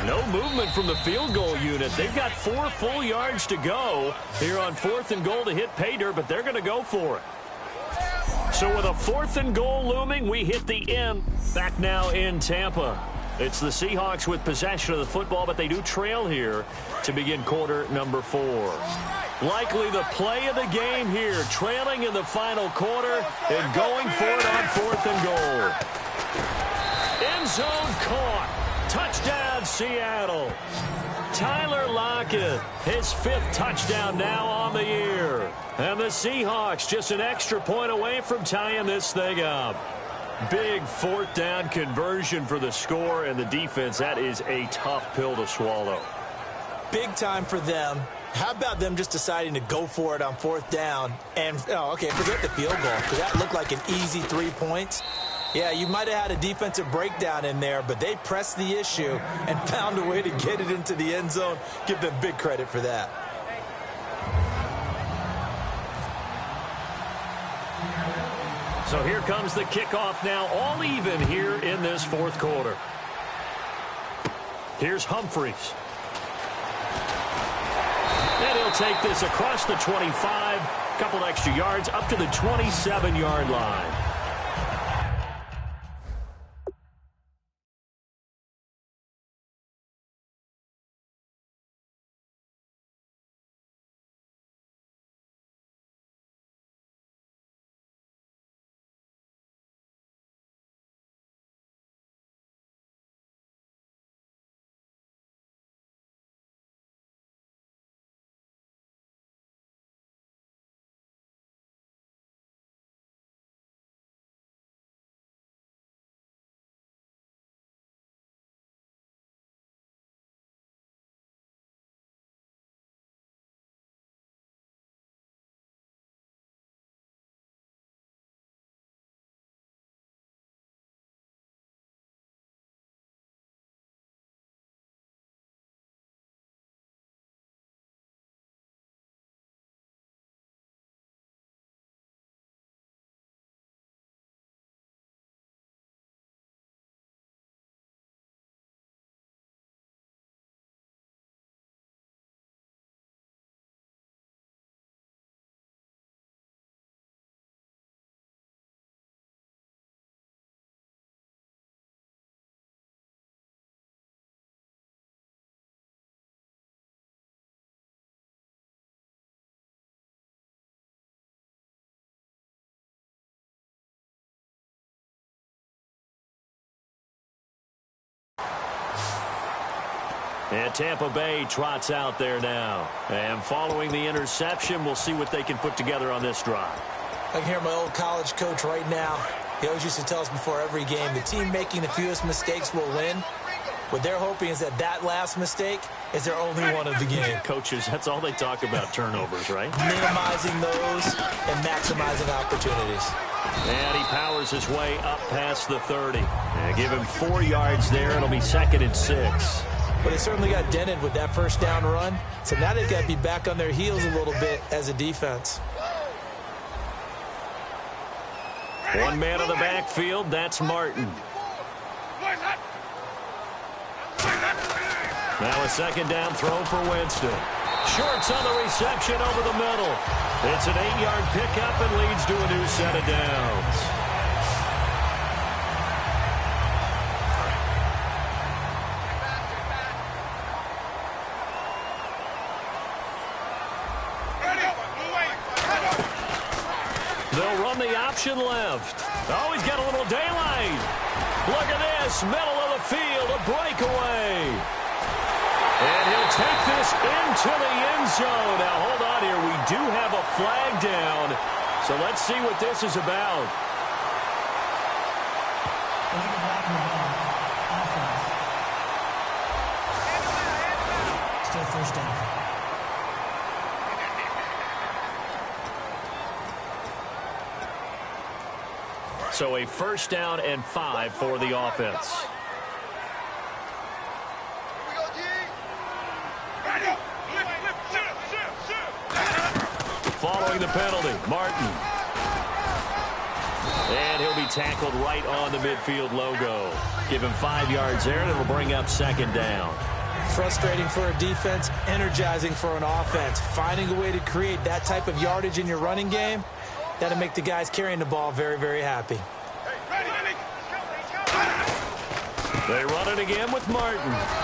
No movement from the field goal unit. They've got 4 full yards to go here on 4th and goal to hit pay dirt, but they're going to go for it. So with a 4th and goal looming, we hit the end. Back now in Tampa. It's the Seahawks with possession of the football, but they do trail here to begin quarter number 4. Likely the play of the game here, trailing in the final quarter and going for it on 4th and goal. End zone caught. Touchdown, Seattle. Tyler Lockett, his 5th touchdown now on the year. And the Seahawks just an extra point away from tying this thing up. Big 4th down conversion for the score, and the defense, that is a tough pill to swallow. Big time for them. How about them just deciding to go for it on 4th down? And, forget the field goal, because that looked like an easy 3 points. Yeah, you might have had a defensive breakdown in there, but they pressed the issue and found a way to get it into the end zone. Give them big credit for that. So here comes the kickoff now, all even here in this 4th quarter. Here's Humphreys. And he'll take this across the 25, couple extra yards up to the 27-yard line. And Tampa Bay trots out there now. And following the interception, we'll see what they can put together on this drive. I can hear my old college coach right now. He always used to tell us before every game, the team making the fewest mistakes will win. What they're hoping is that last mistake is their only one of the game. Coaches, that's all they talk about, turnovers, right? Minimizing those and maximizing opportunities. And he powers his way up past the 30. And give him 4 yards there. It'll be 2nd and 6. Well, they certainly got dented with that first down run. So now they've got to be back on their heels a little bit as a defense. One man on the backfield, that's Martin. Now a 2nd down throw for Winston. Shorts on the reception over the middle. It's an 8-yard pickup and leads to a new set of downs. They'll run the option left. Oh, he's got a little daylight. Look at this, middle of the field, a breakaway. And he'll take this into the end zone. Now, hold on here. We do have a flag down. So let's see what this is about. Still first down. So a 1st down and 5 for the offense. Following the penalty, Martin. And he'll be tackled right on the midfield logo. Give him 5 yards there, and it'll bring up 2nd down. Frustrating for a defense, energizing for an offense. Finding a way to create that type of yardage in your running game, that'll make the guys carrying the ball very, very happy. They run it again with Martin.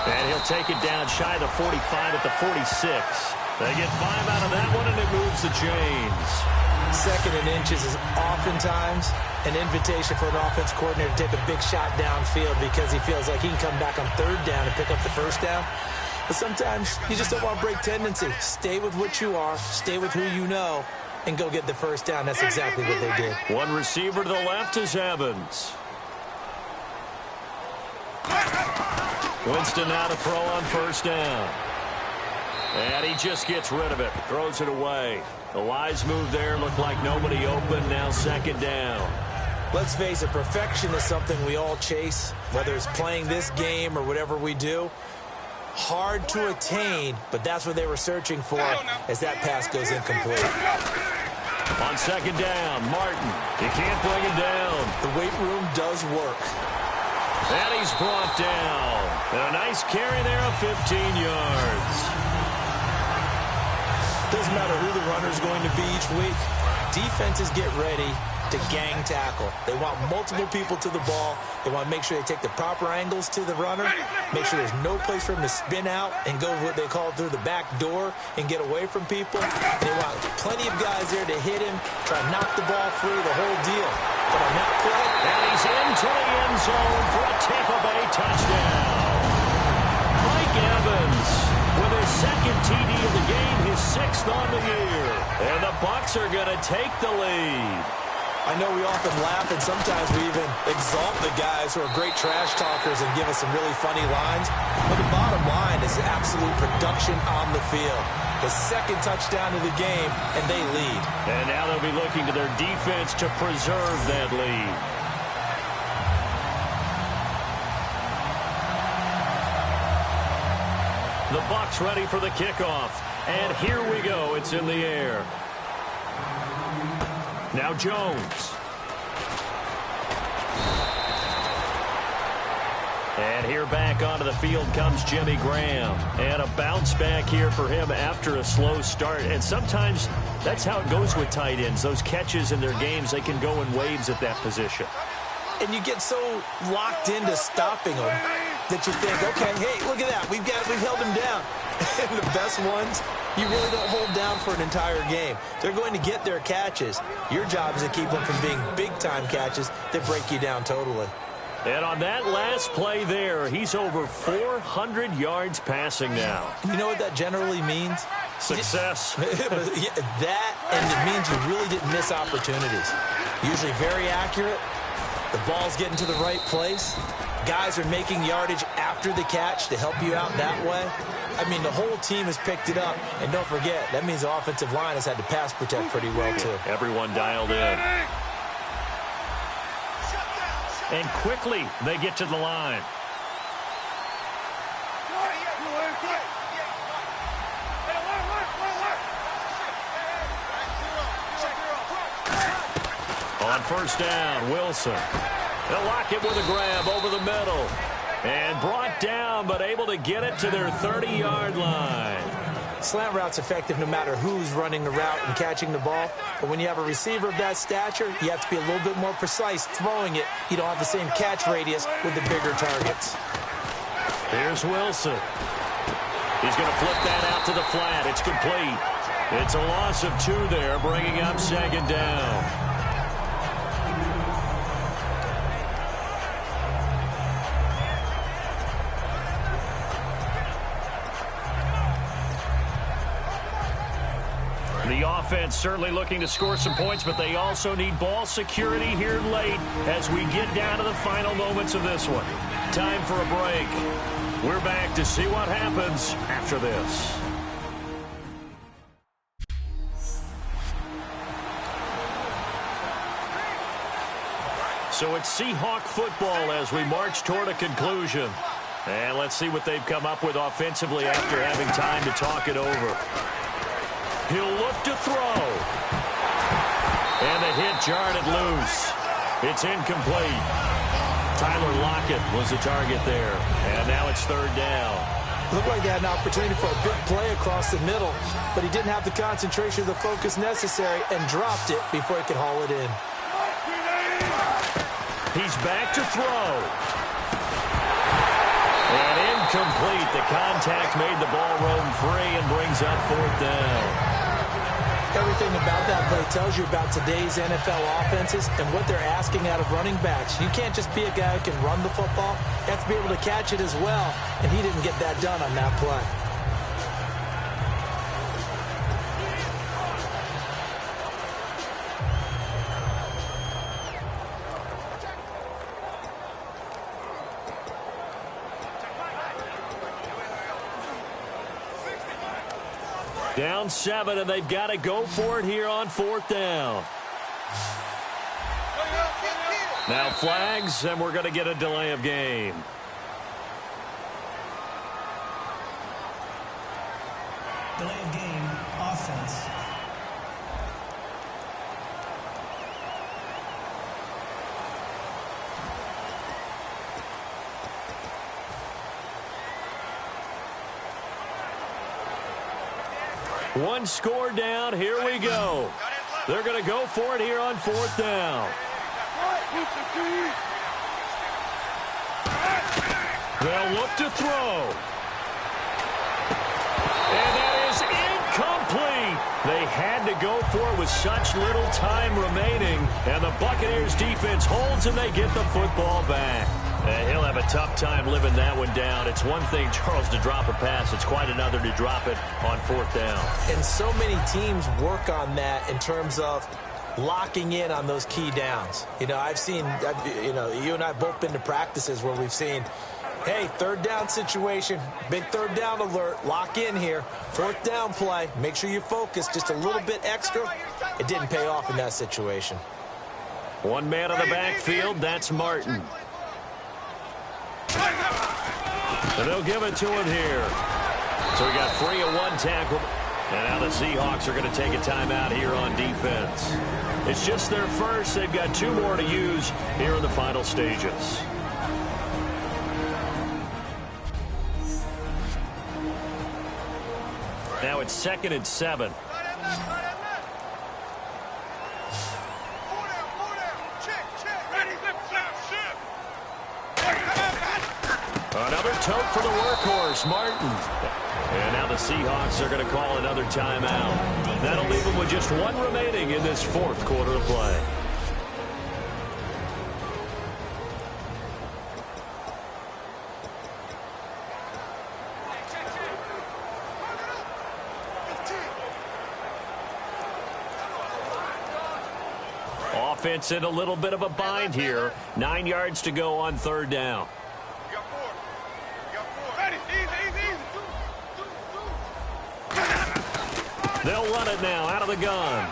And he'll take it down shy of the 45 at the 46. They get 5 out of that one, and it moves the chains. 2nd and inches is oftentimes an invitation for an offense coordinator to take a big shot downfield because he feels like he can come back on 3rd down and pick up the 1st down. But sometimes you just don't want to break tendency. Stay with what you are, stay with who you know, and go get the 1st down. That's exactly what they did. One receiver to the left is Evans. Winston now to throw on 1st down. And he just gets rid of it. Throws it away. The wise move there. Looked like nobody open. Now 2nd down. Let's face it, perfection is something we all chase, whether it's playing this game or whatever we do. Hard to attain, but that's what they were searching for as that pass goes incomplete. On 2nd down, Martin. He can't bring him down. The weight room does work. And he's brought down. And a nice carry there of 15 yards. Doesn't matter who the runner is going to be each week. Defenses get ready to gang tackle. They want multiple people to the ball. They want to make sure they take the proper angles to the runner, make sure there's no place for him to spin out and go what they call through the back door and get away from people. And they want plenty of guys there to hit him, try to knock the ball free, the whole deal. But on that play, and he's into the end zone for a Tampa Bay touchdown. Mike Evans with his 2nd TD of the game, his 6th on the year. And the Bucs are going to take the lead. I know we often laugh, and sometimes we even exalt the guys who are great trash talkers and give us some really funny lines. But the bottom line is absolute production on the field. His 2nd touchdown of the game, and they lead. And now they'll be looking to their defense to preserve that lead. The Bucs ready for the kickoff. And here we go. It's in the air. Now Jones. And here back onto the field comes Jimmy Graham. And a bounce back here for him after a slow start. And sometimes that's how it goes with tight ends. Those catches in their games, they can go in waves at that position. And you get so locked into stopping them that you think, okay, hey, look at that. We've held him down. And the best ones, you really don't hold down for an entire game. They're going to get their catches. Your job is to keep them from being big-time catches that break you down totally. And on that last play there, he's over 400 yards passing now. You know what that generally means? Success. That, and it means you really didn't miss opportunities. Usually very accurate. The ball's getting to the right place. Guys are making yardage after the catch to help you out that way. I mean, the whole team has picked it up. And don't forget, that means the offensive line has had to pass protect pretty well, too. Everyone dialed in. And quickly, they get to the line. On first down, Wilson. They'll lock it with a grab over the middle. And brought down, but able to get it to their 30-yard line. Slant route's effective no matter who's running the route and catching the ball. But when you have a receiver of that stature, you have to be a little bit more precise throwing it. You don't have the same catch radius with the bigger targets. Here's Wilson. He's going to flip that out to the flat. It's complete. It's a loss of 2 there, bringing up second down. The offense certainly looking to score some points, but they also need ball security here late as we get down to the final moments of this one. Time for a break. We're back to see what happens after this. So it's Seahawk football as we march toward a conclusion. And let's see what they've come up with offensively after having time to talk it over. He'll look to throw. And the hit jarred it loose. It's incomplete. Tyler Lockett was the target there. And now it's third down. Looked like he had an opportunity for a big play across the middle, but he didn't have the concentration or the focus necessary and dropped it before he could haul it in. He's back to throw. And incomplete. The contact made the ball roam free and brings up fourth down. Everything about that play tells you about today's NFL offenses and what they're asking out of running backs. You can't just be a guy who can run the football. You have to be able to catch it as well, and he didn't get that done on that play. Down 7, and they've got to go for it here on fourth down. Now flags, and we're going to get a delay of game. Delay of game, offense. One score down. Here we go. They're going to go for it here on fourth down. They'll look to throw. And that is incomplete. They had to go for it with such little time remaining. And the Buccaneers defense holds and they get the football back. He'll have a tough time living that one down. It's one thing, Charles, to drop a pass. It's quite another to drop it on fourth down. And so many teams work on that in terms of locking in on those key downs. You know, you and I have both been to practices where we've seen, hey, third down situation, big third down alert, lock in here, fourth down play, make sure you focus just a little bit extra. It didn't pay off in that situation. One man on the backfield, that's Martin. And they'll give it to him here. So we got 3 of 1 tackle. And now the Seahawks are going to take a timeout here on defense. It's just their first. They've got 2 more to use here in the final stages. Now it's 2nd and 7. Another tote for the workhorse, Martin. And now the Seahawks are going to call another timeout. That'll leave them with just 1 remaining in this 4th quarter of play. offense in a little bit of a bind here. 9 yards to go on third down. They'll run it now out of the gun.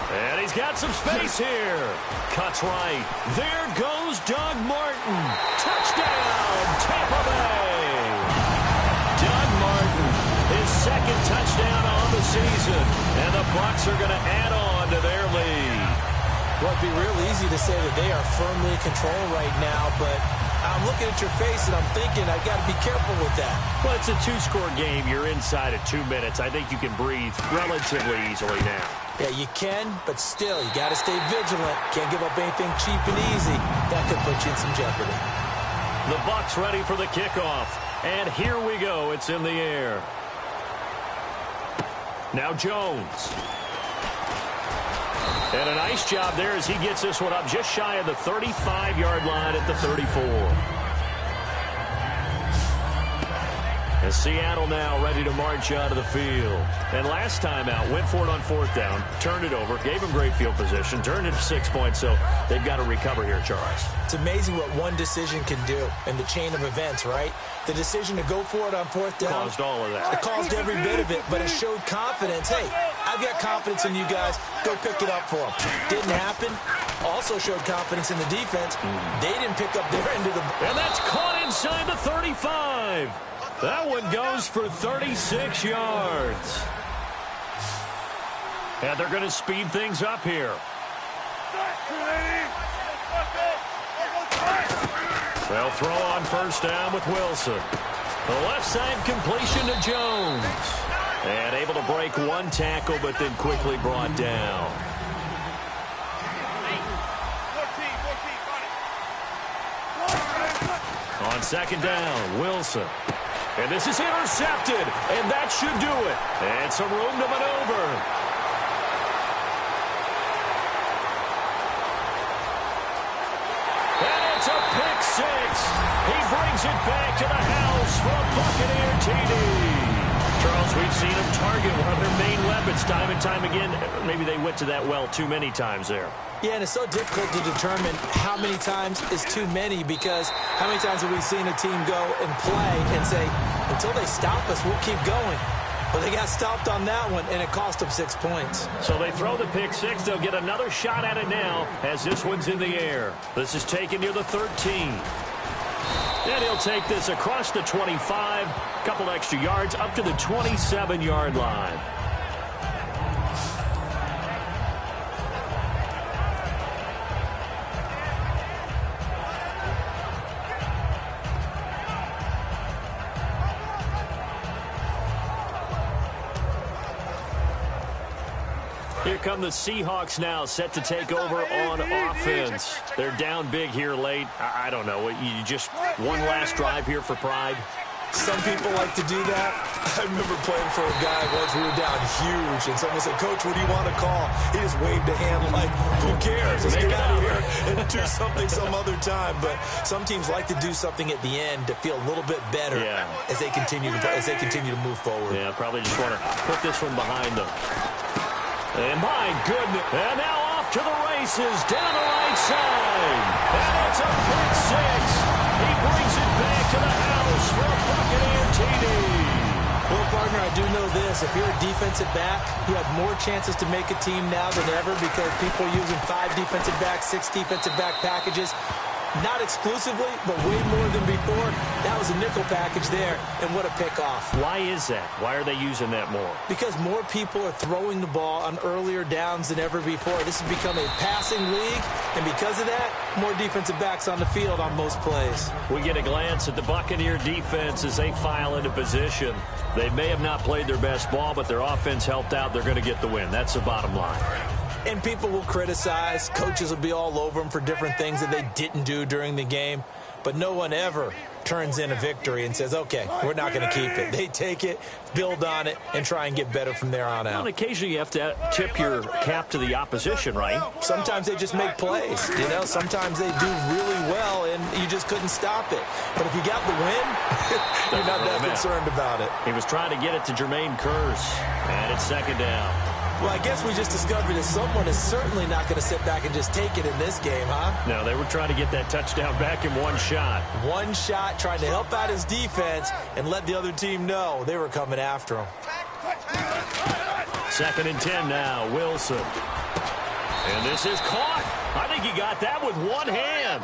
And he's got some space here. Cuts right. There goes Doug Martin. Touchdown, Tampa Bay. Doug Martin, his second touchdown on the season. And the Bucs are going to add on to their lead. Well, it'd be real easy to say that they are firmly in control right now, but I'm looking at your face and I'm thinking I got to be careful with that. Well, it's a two-score game. You're inside of 2 minutes. I think you can breathe relatively easily now. Yeah, you can, but still, you got to stay vigilant. Can't give up anything cheap and easy. That could put you in some jeopardy. The Bucs ready for the kickoff. And here we go. It's in the air. Now Jones. And a nice job there as he gets this one up just shy of the 35-yard line at the 34. And Seattle now ready to march out of the field. And last time out, went for it on fourth down, turned it over, gave him great field position, turned it to 6 points, so they've got to recover here, Charles. It's amazing what one decision can do in the chain of events, right? The decision to go for it on fourth down. Caused all of that. It caused every bit of it, but it showed confidence. Hey, I've got confidence in you guys. Go pick it up for them. Didn't happen. Also showed confidence in the defense. They didn't pick up their end of the... And that's caught inside the 35. That one goes for 36 yards. And they're going to speed things up here. They'll throw on first down with Wilson. The left side completion to Jones. And able to break one tackle, but then quickly brought down. On second down, Wilson. And this is intercepted, and that should do it. And some room to maneuver. And it's a pick six. He brings it back to the house for a Buccaneer TD. Charles, we've seen him target one of their main weapons time and time again. Maybe they went to that well too many times there. Yeah, and it's so difficult to determine how many times is too many, because how many times have we seen a team go and play and say, until they stop us, we'll keep going. But they got stopped on that one, and it cost them 6 points. So they throw the pick six. They'll get another shot at it now as this one's in the air. This is taken near the 13. And he'll take this across the 25, couple extra yards, up to the 27-yard line. Here come the Seahawks now, set to take over on offense. They're down big here late. I don't know. You just one last drive here for pride? Some people like to do that. I remember playing for a guy once. We were down huge, and someone said, "Coach, what do you want to call?" He just waved a hand like, "Who cares? Let's get out of here and do something some other time." But some teams like to do something at the end to feel a little bit better as they continue to move forward. Yeah, probably just want to put this one behind them. And my goodness, and now off to the races, down the right side. And it's a pick six. He brings it back to the house for a Buccaneer TD. Well, partner, I do know this. If you're a defensive back, you have more chances to make a team now than ever, because people are using 5 defensive backs, 6 defensive back packages. Not exclusively, but way more than before. That was a nickel package there, and what a pickoff. Why is that? Why are they using that more? Because more people are throwing the ball on earlier downs than ever before. This has become a passing league, and because of that, more defensive backs on the field on most plays. We get a glance at the Buccaneer defense as they file into position. They may have not played their best ball, but their offense helped out. They're going to get the win. That's the bottom line. And people will criticize. Coaches will be all over them for different things that they didn't do during the game. But no one ever turns in a victory and says, okay, we're not going to keep it. They take it, build on it, and try and get better from there on out. Well, occasionally you have to tip your cap to the opposition, right? Sometimes they just make plays. You know, sometimes they do really well, and you just couldn't stop it. But if you got the win, you're not that concerned about it. He was trying to get it to Jermaine Kearse, and it's second down. Well, I guess we just discovered that someone is certainly not going to sit back and just take it in this game, huh? No, they were trying to get that touchdown back in one shot. One shot, trying to help out his defense and let the other team know they were coming after him. 2nd and 10 now, Wilson. And this is caught. I think he got that with one hand.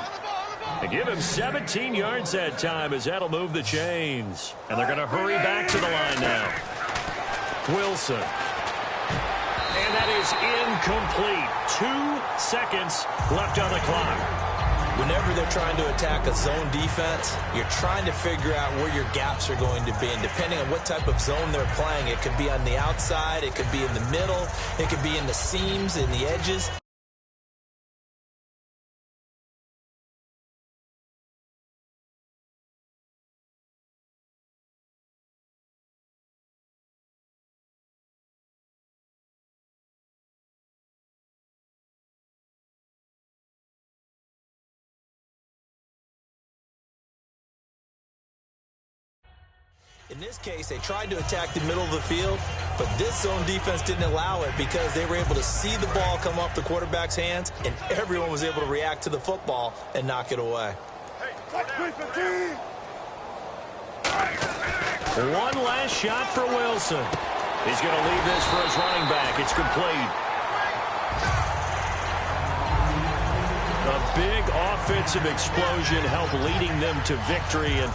They give him 17 yards that time as that'll move the chains. And they're going to hurry back to the line now. Wilson. And that is incomplete. 2 seconds left on the clock. Whenever they're trying to attack a zone defense, you're trying to figure out where your gaps are going to be. And depending on what type of zone they're playing, it could be on the outside, it could be in the middle, it could be in the seams, in the edges. In this case, they tried to attack the middle of the field, but this zone defense didn't allow it because they were able to see the ball come off the quarterback's hands, and everyone was able to react to the football and knock it away. One last shot for Wilson. He's going to leave this for his running back. It's complete. A big offensive explosion helped leading them to victory, and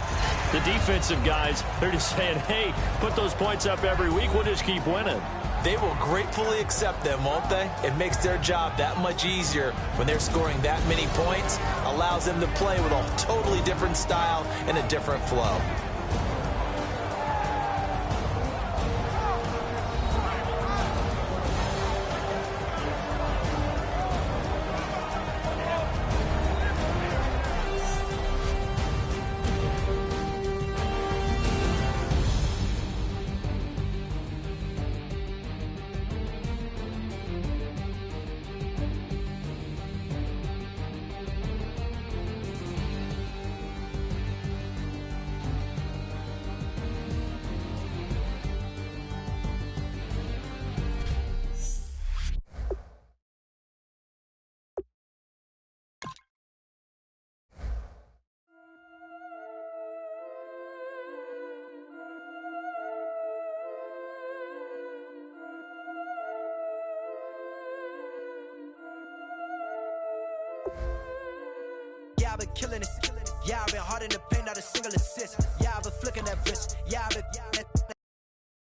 the defensive guys, they're just saying, hey, put those points up every week, we'll just keep winning. They will gratefully accept them, won't they? It makes their job that much easier when they're scoring that many points, allows them to play with a totally different style and a different flow. Yeah, I've been killing it. Yeah, I've been hard in the paint, not a single assist. Yeah, I've been flicking that wrist. Yeah, I've been